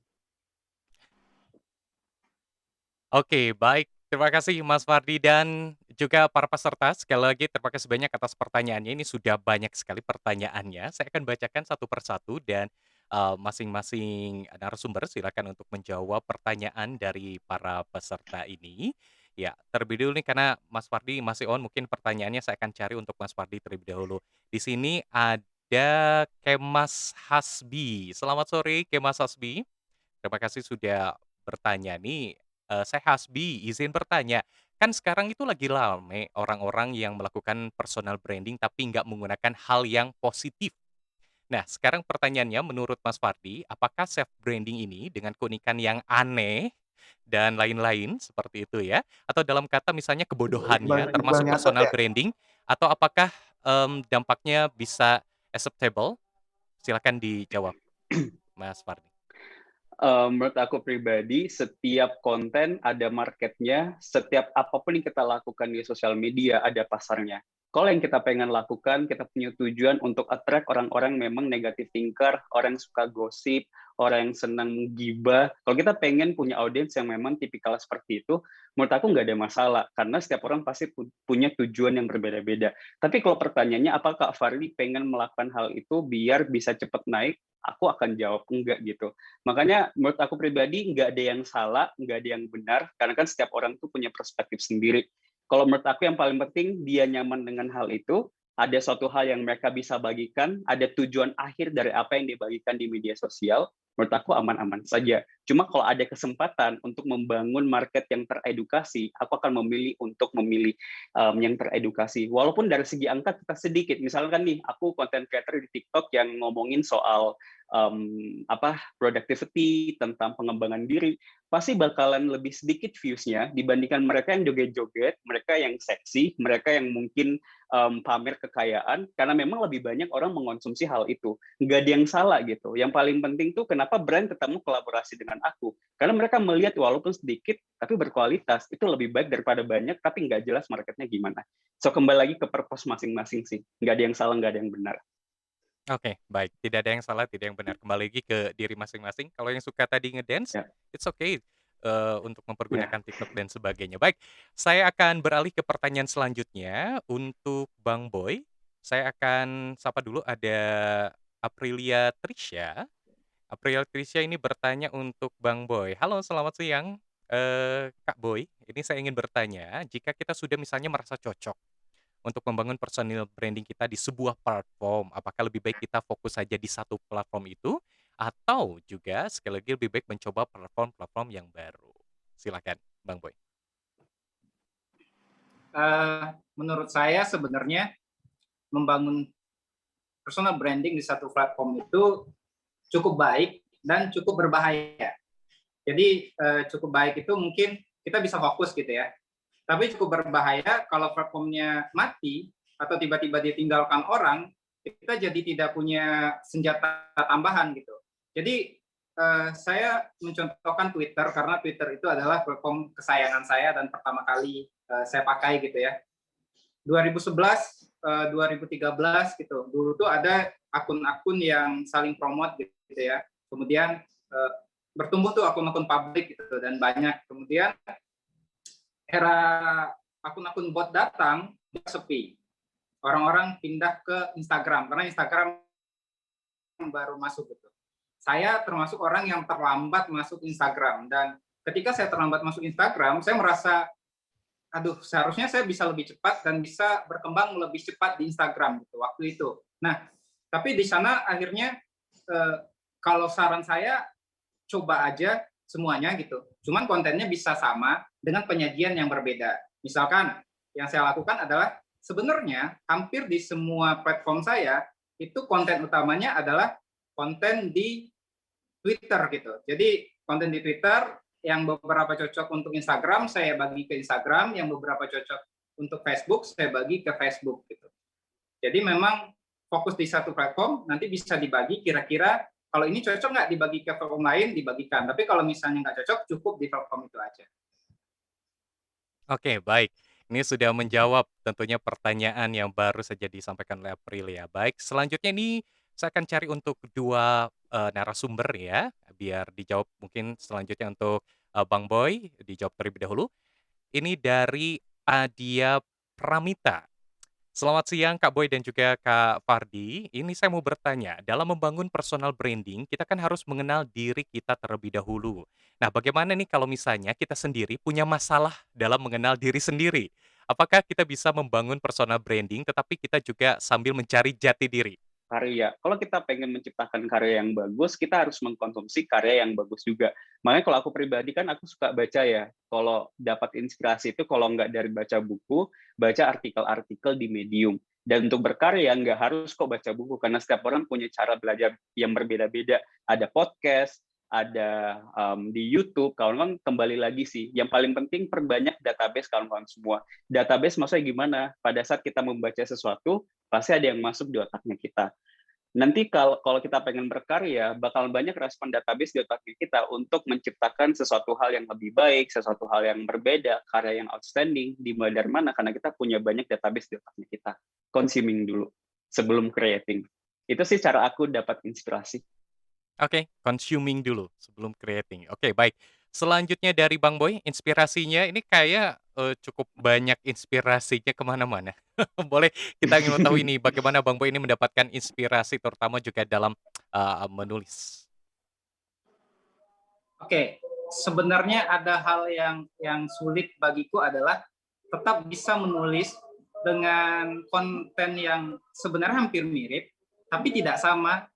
Oke, baik. Terima kasih Mas Fardi dan juga para peserta. Sekali lagi terima kasih banyak atas pertanyaannya. Ini sudah banyak sekali pertanyaannya. Saya akan bacakan satu persatu dan masing-masing narasumber silakan untuk menjawab pertanyaan dari para peserta ini. Ya, terlebih dulu nih karena Mas Fardi masih on, mungkin pertanyaannya saya akan cari untuk Mas Fardi terlebih dahulu. Di sini ada Kemas Hasbi. Selamat sore Kemas Hasbi. Terima kasih sudah bertanya nih, saya Hasbi, izin bertanya, kan sekarang itu lagi rame orang-orang yang melakukan personal branding tapi nggak menggunakan hal yang positif. Nah, sekarang pertanyaannya menurut Mas Fardi, apakah self branding ini dengan keunikan yang aneh dan lain-lain seperti itu ya, atau dalam kata misalnya kebodohannya Iqbal termasuk nyatet personal ya? branding, atau apakah, dampaknya bisa acceptable? Silakan dijawab, Mas Fardi. Menurut aku pribadi, setiap konten ada marketnya, setiap apapun yang kita lakukan di sosial media ada pasarnya. Kalau yang kita pengen lakukan, kita punya tujuan untuk attract orang-orang memang negatif thinker, orang yang suka gosip, orang yang senang gibah. Kalau kita pengen punya audiens yang memang tipikal seperti itu, menurut aku nggak ada masalah, karena setiap orang pasti punya tujuan yang berbeda-beda. Tapi kalau pertanyaannya, apakah Farli pengen melakukan hal itu biar bisa cepat naik, aku akan jawab enggak gitu. Makanya menurut aku pribadi nggak ada yang salah, nggak ada yang benar, karena kan setiap orang tuh punya perspektif sendiri. Kalau menurut aku yang paling penting dia nyaman dengan hal itu, ada suatu hal yang mereka bisa bagikan, ada tujuan akhir dari apa yang dibagikan di media sosial, menurut aku aman-aman saja. Cuma kalau ada kesempatan untuk membangun market yang teredukasi, aku akan memilih yang teredukasi. Walaupun dari segi angka kita sedikit, misalkan nih, aku content creator di TikTok yang ngomongin soal productivity, tentang pengembangan diri, pasti bakalan lebih sedikit views-nya dibandingkan mereka yang joget-joget, mereka yang seksi, mereka yang mungkin pamer kekayaan, karena memang lebih banyak orang mengonsumsi hal itu. Nggak ada yang salah gitu. Yang paling penting tuh kenapa brand tetap mau kolaborasi dengan aku. Karena mereka melihat walaupun sedikit, tapi berkualitas, itu lebih baik daripada banyak, tapi nggak jelas marketnya gimana. So, kembali lagi ke purpose masing-masing sih. Nggak ada yang salah, nggak ada yang benar. Oke, baik. Tidak ada yang salah, tidak yang benar. Kembali lagi ke diri masing-masing. Kalau yang suka tadi ngedance, Ya, it's okay, untuk ya. mempergunakan TikTok dan sebagainya. Baik, saya akan beralih ke pertanyaan selanjutnya untuk Bang Boy. Saya akan sapa dulu ada Aprilia Trisha. Aprilia Trisha ini bertanya untuk Bang Boy. Halo, selamat siang, Kak Boy. Ini saya ingin bertanya, jika kita sudah misalnya merasa cocok untuk membangun personal branding kita di sebuah platform, apakah lebih baik kita fokus saja di satu platform itu, atau juga sekali lagi lebih baik mencoba platform-platform yang baru? Silakan, Bang Boy. Menurut saya sebenarnya membangun personal branding di satu platform itu cukup baik dan cukup berbahaya. Jadi cukup baik itu mungkin kita bisa fokus gitu ya. Tapi cukup berbahaya kalau platformnya mati atau tiba-tiba ditinggalkan orang, kita jadi tidak punya senjata tambahan gitu. Jadi saya mencontohkan Twitter karena Twitter itu adalah platform kesayangan saya dan pertama kali saya pakai gitu ya. 2011 2013 gitu. Dulu tuh ada akun-akun yang saling promote gitu ya. Kemudian bertumbuh tuh akun-akun publik gitu dan banyak. Kemudian era akun-akun bot datang, dia sepi. Orang-orang pindah ke Instagram karena Instagram baru masuk gitu. Saya termasuk orang yang terlambat masuk Instagram dan ketika saya terlambat masuk Instagram, saya merasa aduh, seharusnya saya bisa lebih cepat dan bisa berkembang lebih cepat di Instagram gitu waktu itu. Nah, tapi di sana akhirnya kalau saran saya coba aja semuanya gitu. Cuman kontennya bisa sama dengan penyajian yang berbeda. Misalkan yang saya lakukan adalah sebenarnya hampir di semua platform saya itu konten utamanya adalah konten di Twitter gitu. Jadi konten di Twitter yang beberapa cocok untuk Instagram saya bagi ke Instagram, yang beberapa cocok untuk Facebook saya bagi ke Facebook gitu. Jadi memang fokus di satu platform, nanti bisa dibagi kira-kira kalau ini cocok nggak dibagi ke platform lain, dibagikan. Tapi kalau misalnya nggak cocok, cukup di platform itu aja. Oke, baik. Ini sudah menjawab tentunya pertanyaan yang baru saja disampaikan oleh April ya. Baik, selanjutnya ini saya akan cari untuk dua narasumber ya, biar dijawab mungkin selanjutnya untuk Bang Boy, dijawab terlebih dahulu. Ini dari Adia Pramita. Selamat siang Kak Boy dan juga Kak Fardi. Ini saya mau bertanya, dalam membangun personal branding, kita kan harus mengenal diri kita terlebih dahulu. Nah, bagaimana nih kalau misalnya kita sendiri punya masalah dalam mengenal diri sendiri? Apakah kita bisa membangun personal branding, tetapi kita juga sambil mencari jati diri? Karya. Kalau kita pengen menciptakan karya yang bagus, kita harus mengkonsumsi karya yang bagus juga. Makanya kalau aku pribadi kan aku suka baca ya. Kalau dapat inspirasi itu kalau nggak dari baca buku, baca artikel-artikel di Medium. Dan untuk berkarya nggak harus kok baca buku, karena setiap orang punya cara belajar yang berbeda-beda. Ada podcast, ada di YouTube. Kawan-kawan kembali lagi sih, yang paling penting perbanyak database kawan-kawan semua. Database maksudnya gimana? Pada saat kita membaca sesuatu, pasti ada yang masuk di otaknya kita. Nanti kalau kita pengen berkarya, bakal banyak respon database di otaknya kita untuk menciptakan sesuatu hal yang lebih baik, sesuatu hal yang berbeda, karya yang outstanding, dimulai dari mana? Karena kita punya banyak database di otaknya kita. Consuming dulu, sebelum creating. Itu sih cara aku dapat inspirasi. Oke, consuming dulu sebelum creating. Oke, baik. Selanjutnya dari Bang Boy, inspirasinya ini kayak cukup banyak inspirasinya kemana-mana. Boleh kita ingin mengetahui ini bagaimana Bang Boy ini mendapatkan inspirasi terutama juga dalam menulis. Oke, sebenarnya ada hal yang sulit bagiku adalah tetap bisa menulis dengan konten yang sebenarnya hampir mirip, tapi tidak sama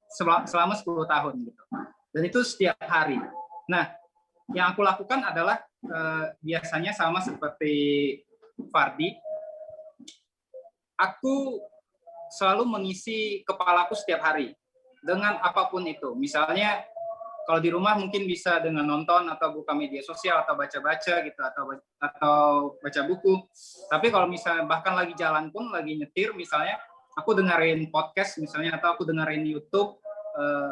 selama 10 tahun gitu. Dan itu setiap hari. Nah, yang aku lakukan adalah biasanya sama seperti Fardi, aku selalu mengisi kepalaku setiap hari dengan apapun itu. Misalnya kalau di rumah mungkin bisa dengan nonton atau buka media sosial atau baca-baca gitu atau baca buku. Tapi kalau misalnya bahkan lagi jalan pun lagi nyetir misalnya aku dengerin podcast misalnya atau aku dengerin YouTube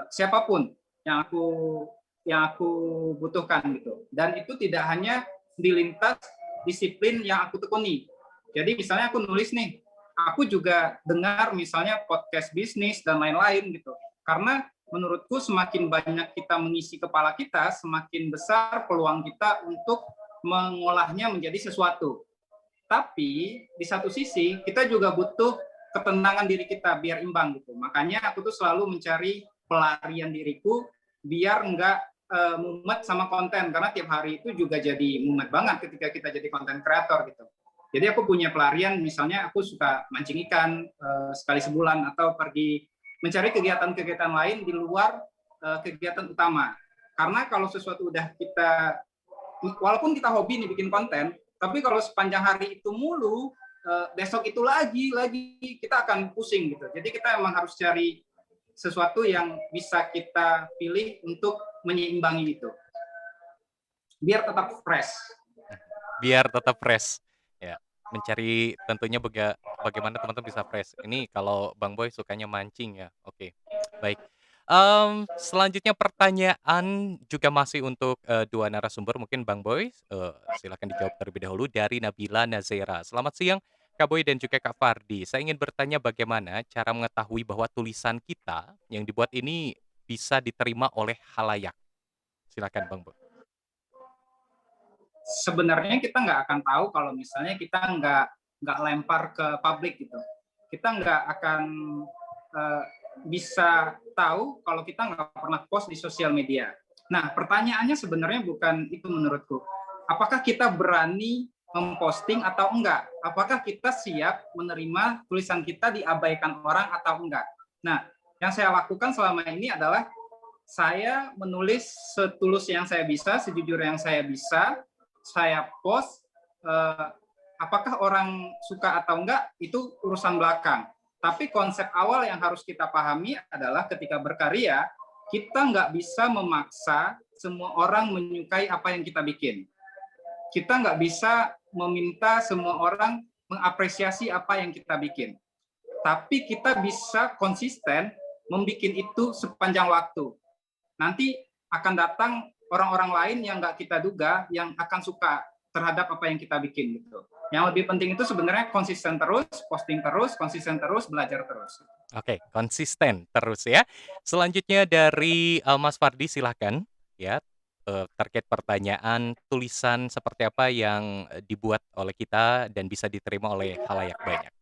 siapapun yang aku butuhkan gitu. Dan itu tidak hanya di lintas disiplin yang aku tekuni. Jadi misalnya aku nulis nih, aku juga dengar misalnya podcast bisnis dan lain-lain gitu. Karena menurutku semakin banyak kita mengisi kepala kita, semakin besar peluang kita untuk mengolahnya menjadi sesuatu. Tapi di satu sisi kita juga butuh ketenangan diri kita biar imbang gitu. Makanya aku tuh selalu mencari pelarian diriku biar nggak mumet sama konten, karena tiap hari itu juga jadi mumet banget ketika kita jadi konten kreator gitu. Jadi aku punya pelarian, misalnya aku suka mancing ikan sekali sebulan atau pergi mencari kegiatan-kegiatan lain di luar kegiatan utama. Karena kalau sesuatu udah kita, walaupun kita hobi nih bikin konten, tapi kalau sepanjang hari itu mulu, besok itu lagi kita akan pusing gitu. Jadi kita emang harus cari sesuatu yang bisa kita pilih untuk menyeimbangi itu. Biar tetap fresh. Biar tetap fresh. Ya, mencari tentunya bagaimana teman-teman bisa fresh. Ini kalau Bang Boy sukanya mancing ya. Oke. Baik. Selanjutnya pertanyaan juga masih untuk dua narasumber. Mungkin Bang Boy silakan dijawab terlebih dahulu dari Nabila Nazera. Selamat siang Kak Boy dan juga Kak Fardi. Saya ingin bertanya bagaimana cara mengetahui bahwa tulisan kita yang dibuat ini bisa diterima oleh khalayak? Silakan Bang Boy. Sebenarnya kita nggak akan tahu kalau misalnya kita nggak lempar ke publik gitu. Kita nggak akan bisa tahu kalau kita nggak pernah post di sosial media. Nah, pertanyaannya sebenarnya bukan itu menurutku. Apakah kita berani memposting atau enggak? Apakah kita siap menerima tulisan kita diabaikan orang atau enggak? Nah, yang saya lakukan selama ini adalah saya menulis setulus yang saya bisa, sejujur yang saya bisa, saya post. Apakah orang suka atau enggak, itu urusan belakang. Tapi konsep awal yang harus kita pahami adalah ketika berkarya, kita nggak bisa memaksa semua orang menyukai apa yang kita bikin. Kita nggak bisa meminta semua orang mengapresiasi apa yang kita bikin. Tapi kita bisa konsisten membuat itu sepanjang waktu. Nanti akan datang orang-orang lain yang nggak kita duga yang akan suka terhadap apa yang kita bikin gitu. Yang lebih penting itu sebenarnya konsisten terus, posting terus, konsisten terus, belajar terus. Oke, konsisten terus ya. Selanjutnya dari Mas Fardi silahkan ya, terkait pertanyaan tulisan seperti apa yang dibuat oleh kita dan bisa diterima oleh khalayak banyak.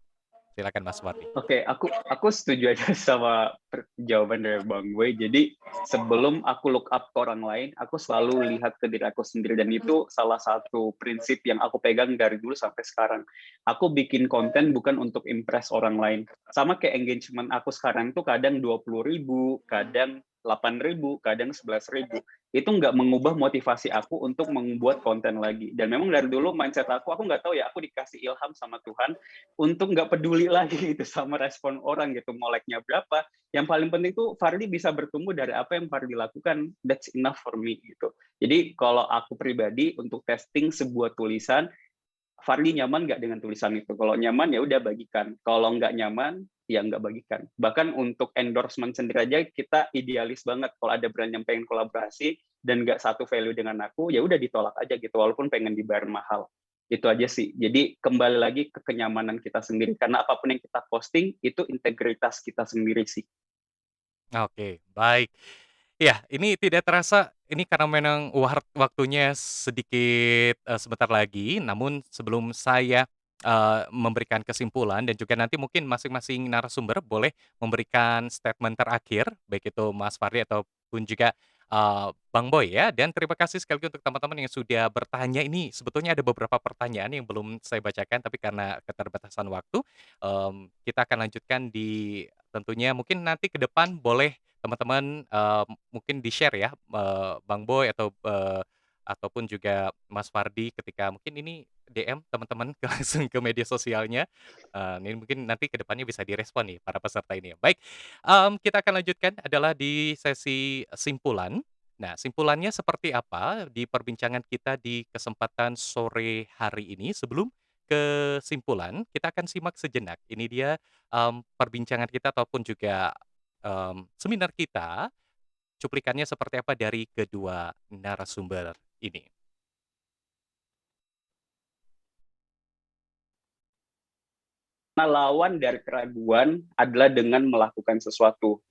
Silakan Mas Fardi. Oke, aku setuju aja sama jawaban dari Bang Boy. Jadi sebelum aku look up ke orang lain, aku selalu lihat ke diri aku sendiri, dan itu salah satu prinsip yang aku pegang dari dulu sampai sekarang. Aku bikin konten bukan untuk impress orang lain. Sama kayak engagement aku sekarang itu kadang 20.000, kadang 8.000, kadang 11.000. Itu nggak mengubah motivasi aku untuk membuat konten lagi. Dan memang dari dulu mindset aku nggak tahu ya, aku dikasih ilham sama Tuhan untuk nggak peduli lagi itu sama respon orang gitu, mau like-nya berapa. Yang paling penting tuh Fardi bisa bertumbuh dari apa yang Fardi lakukan. That's enough for me gitu. Jadi kalau aku pribadi untuk testing sebuah tulisan, Fardi nyaman nggak dengan tulisan itu? Kalau nyaman ya udah bagikan. Kalau nggak nyaman ya nggak bagikan. Bahkan untuk endorsement sendiri aja kita idealis banget. Kalau ada brand yang pengen kolaborasi dan nggak satu value dengan aku, ya udah ditolak aja gitu. Walaupun pengen dibayar mahal. Itu aja sih. Jadi kembali lagi ke kenyamanan kita sendiri. Karena apapun yang kita posting itu integritas kita sendiri sih. Oke, baik. Ya, ini tidak terasa, ini karena memang waktunya sedikit sebentar lagi, namun sebelum saya memberikan kesimpulan dan juga nanti mungkin masing-masing narasumber boleh memberikan statement terakhir, baik itu Mas Fahri ataupun juga Bang Boy ya. Dan terima kasih sekali lagi untuk teman-teman yang sudah bertanya. Ini sebetulnya ada beberapa pertanyaan yang belum saya bacakan, tapi karena keterbatasan waktu, kita akan lanjutkan di tentunya mungkin nanti ke depan boleh teman-teman, mungkin di-share ya, Bang Boy ataupun juga Mas Fardi ketika mungkin ini DM teman-teman langsung ke media sosialnya, ini mungkin nanti ke depannya bisa direspon nih para peserta ini ya. Baik, kita akan lanjutkan adalah di sesi simpulan. Nah, simpulannya seperti apa di perbincangan kita di kesempatan sore hari ini. Sebelum kesimpulan, kita akan simak sejenak. Ini dia, perbincangan kita ataupun juga seminar kita, cuplikannya seperti apa dari kedua narasumber ini. Lawan dari keraguan adalah dengan melakukan sesuatu.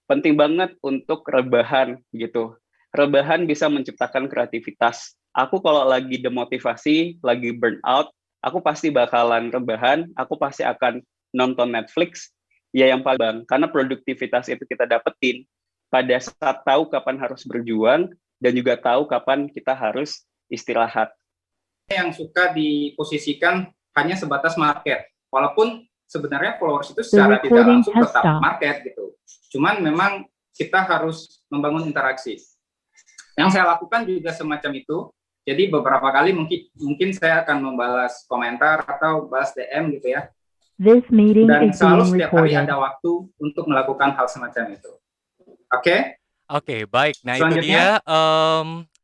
Penting banget untuk rebahan gitu. Rebahan bisa menciptakan kreativitas. Aku kalau lagi demotivasi, lagi burnout, aku pasti bakalan rebahan, aku pasti akan nonton Netflix. Ya yang paling karena produktivitas itu kita dapetin pada saat tahu kapan harus berjuang dan juga tahu kapan kita harus istirahat. Yang suka diposisikan hanya sebatas market. Walaupun sebenarnya followers itu secara tidak langsung tetap market gitu. Cuman memang kita harus membangun interaksi. Yang saya lakukan juga semacam itu. Jadi beberapa kali mungkin saya akan membalas komentar atau balas DM gitu ya. Dan selalu setiap hari ada waktu untuk melakukan hal semacam itu. Oke? Oke, baik. Nah itu dia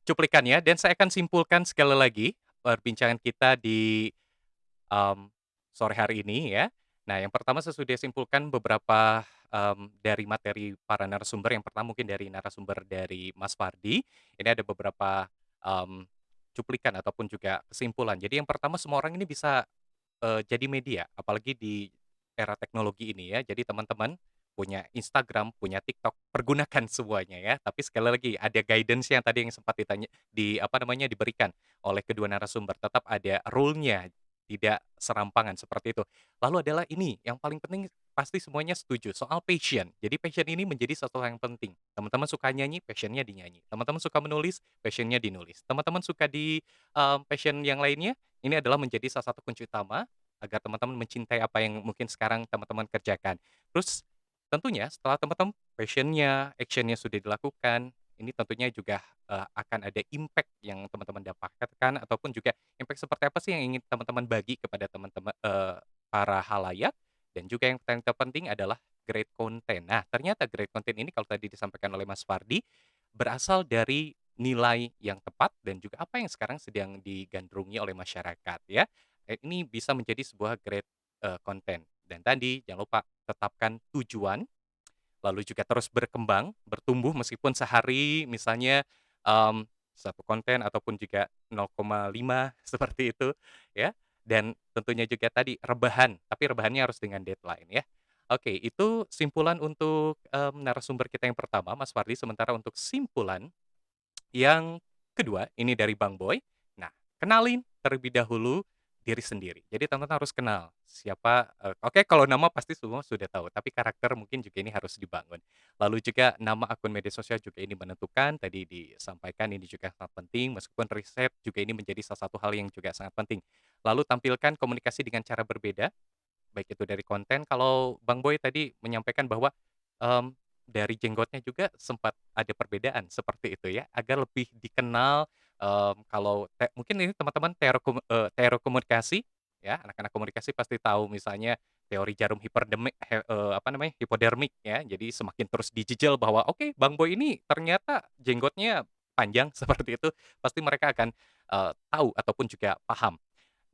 cuplikannya dan saya akan simpulkan sekali lagi perbincangan kita di sore hari ini ya. Nah, yang pertama saya sudah simpulkan beberapa dari materi para narasumber. Yang pertama mungkin dari narasumber dari Mas Fardi. Ini ada beberapa cuplikan ataupun juga kesimpulan. Jadi yang pertama semua orang ini bisa jadi media, apalagi di era teknologi ini ya. Jadi teman-teman punya Instagram, punya TikTok, pergunakan semuanya ya. Tapi sekali lagi ada guidance yang tadi yang sempat apa namanya, diberikan oleh kedua narasumber. Tetap ada rule-nya, tidak serampangan seperti itu. Lalu adalah ini, yang paling penting pasti semuanya setuju soal passion. Jadi passion ini menjadi satu hal yang penting. Teman-teman suka nyanyi, passion-nya di nyanyi. Teman-teman suka menulis, passion-nya dinulis. Teman-teman suka di passion yang lainnya, ini adalah menjadi salah satu kunci utama agar teman-teman mencintai apa yang mungkin sekarang teman-teman kerjakan. Terus tentunya setelah teman-teman passion-nya, action-nya sudah dilakukan, ini tentunya juga akan ada impact yang teman-teman dapatkan ataupun juga impact seperti apa sih yang ingin teman-teman bagi kepada teman-teman para halayak dan juga yang paling terpenting adalah great content. Nah, ternyata great content ini kalau tadi disampaikan oleh Mas Fardi berasal dari nilai yang tepat dan juga apa yang sekarang sedang digandrungi oleh masyarakat ya. Ini bisa menjadi sebuah great content. Dan tadi jangan lupa tetapkan tujuan, lalu juga terus berkembang, bertumbuh meskipun sehari misalnya, mmm, 1 konten ataupun juga 0,5 seperti itu ya, dan tentunya juga tadi rebahan, tapi rebahannya harus dengan deadline ya. Oke, itu simpulan untuk, narasumber kita yang pertama, Mas Fardi, sementara untuk simpulan yang kedua, ini dari Bang Boy. Nah, kenalin terlebih dahulu diri sendiri. Jadi teman-teman harus kenal siapa, oke kalau nama pasti semua sudah tahu, tapi karakter mungkin juga ini harus dibangun. Lalu juga nama akun media sosial juga ini menentukan, tadi disampaikan ini juga sangat penting, meskipun riset juga ini menjadi salah satu hal yang juga sangat penting. Lalu tampilkan komunikasi dengan cara berbeda, baik itu dari konten, kalau Bang Boy tadi menyampaikan bahwa, mmm, dari jenggotnya juga sempat ada perbedaan seperti itu ya, agar lebih dikenal, kalau mungkin ini teman-teman teori komunikasi ya, anak-anak komunikasi pasti tahu misalnya teori jarum apa namanya, hipodermik ya. Jadi semakin terus dijejel bahwa, "Oke, Bang Boy ini ternyata jenggotnya panjang," seperti itu, pasti mereka akan, tahu ataupun juga paham.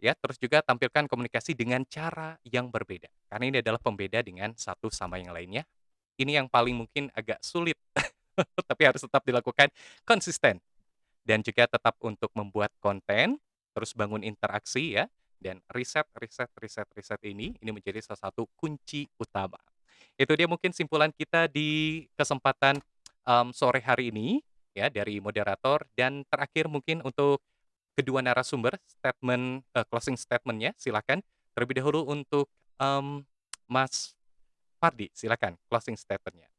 Ya, terus juga tampilkan komunikasi dengan cara yang berbeda, karena ini adalah pembeda dengan satu sama yang lainnya. Ini yang paling mungkin agak sulit, tapi harus tetap dilakukan konsisten dan juga tetap untuk membuat konten, terus bangun interaksi ya, dan riset ini menjadi salah satu kunci utama. Itu dia mungkin simpulan kita di kesempatan, sore hari ini, ya, dari moderator dan terakhir mungkin untuk kedua narasumber closing statement-nya silakan. Terlebih dahulu untuk, Mas Fardi, silakan closing statement-nya.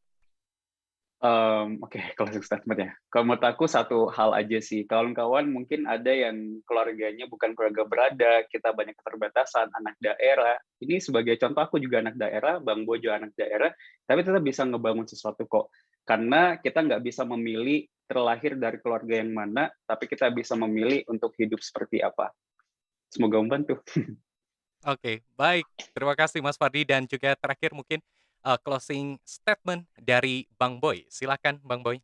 Oke, closing statement ya. Kalau menurut aku satu hal aja sih, kawan-kawan mungkin ada yang keluarganya bukan keluarga berada, kita banyak keterbatasan, anak daerah. Ini sebagai contoh aku juga anak daerah, Bang Bo juga anak daerah, tapi tetap bisa ngebangun sesuatu kok. Karena kita nggak bisa memilih terlahir dari keluarga yang mana, tapi kita bisa memilih untuk hidup seperti apa. Semoga membantu. Oke, baik. Terima kasih Mas Fardi dan juga terakhir mungkin, closing statement dari Bang Boy. Silakan Bang Boy.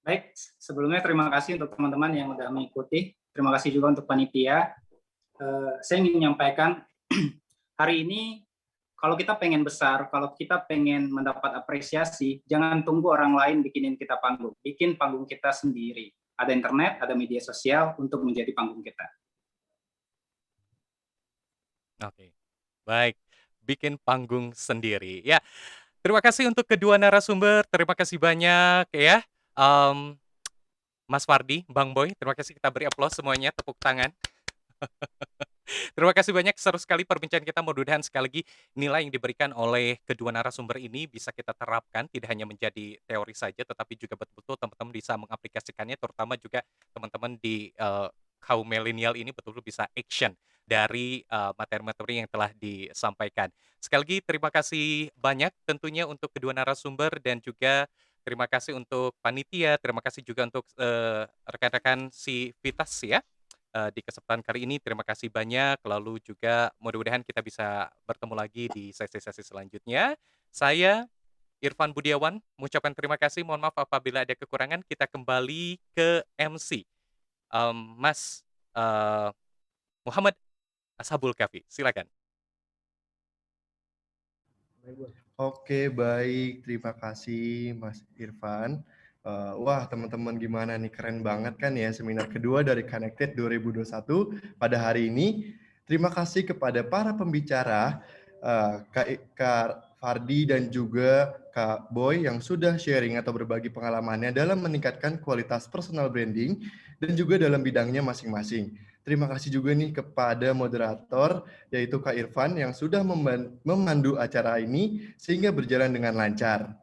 Baik, sebelumnya terima kasih untuk teman-teman yang sudah mengikuti. Terima kasih juga untuk panitia. Saya ingin menyampaikan hari ini kalau kita pengen besar, kalau kita pengen mendapat apresiasi, jangan tunggu orang lain bikinin kita panggung. Bikin panggung kita sendiri. Ada internet, ada media sosial untuk menjadi panggung kita. Oke, baik. Bikin panggung sendiri. Ya, terima kasih untuk kedua narasumber, terima kasih banyak ya, mmm, Mas Fardi, Bang Boy, terima kasih kita beri aplaus semuanya, tepuk tangan. Terima kasih banyak, seru sekali perbincangan kita. Mudah-mudahan sekali lagi nilai yang diberikan oleh kedua narasumber ini bisa kita terapkan, tidak hanya menjadi teori saja, tetapi juga betul-betul teman-teman bisa mengaplikasikannya, terutama juga teman-teman di kaum milenial ini betul-betul bisa action dari materi-materi yang telah disampaikan. Sekali lagi terima kasih banyak tentunya untuk kedua narasumber dan juga terima kasih untuk panitia, terima kasih juga untuk rekan-rekan Sivitas ya. Di kesempatan kali ini terima kasih banyak, lalu juga mudah-mudahan kita bisa bertemu lagi di sesi-sesi selanjutnya. Saya Irfan Budiawan mengucapkan terima kasih, mohon maaf apabila ada kekurangan. Kita kembali ke MC, Mas, Muhammad Ashabul Kafi, silakan. Oke, baik. Terima kasih Mas Irfan. Wah, teman-teman gimana nih? Keren banget kan ya seminar kedua dari Connected 2021 pada hari ini. Terima kasih kepada para pembicara, Kak Fardi dan juga Kak Boy yang sudah sharing atau berbagi pengalamannya dalam meningkatkan kualitas personal branding dan juga dalam bidangnya masing-masing. Terima kasih juga nih kepada moderator yaitu Kak Irfan yang sudah memandu acara ini sehingga berjalan dengan lancar.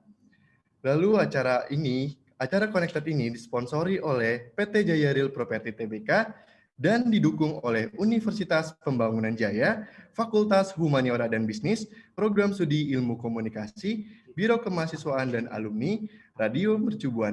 Lalu acara Connected ini disponsori oleh PT Jaya Real Property Tbk dan didukung oleh Universitas Pembangunan Jaya, Fakultas Humaniora dan Bisnis, Program Studi Ilmu Komunikasi, Biro Kemahasiswaan dan Alumni, Radio Mercubuana.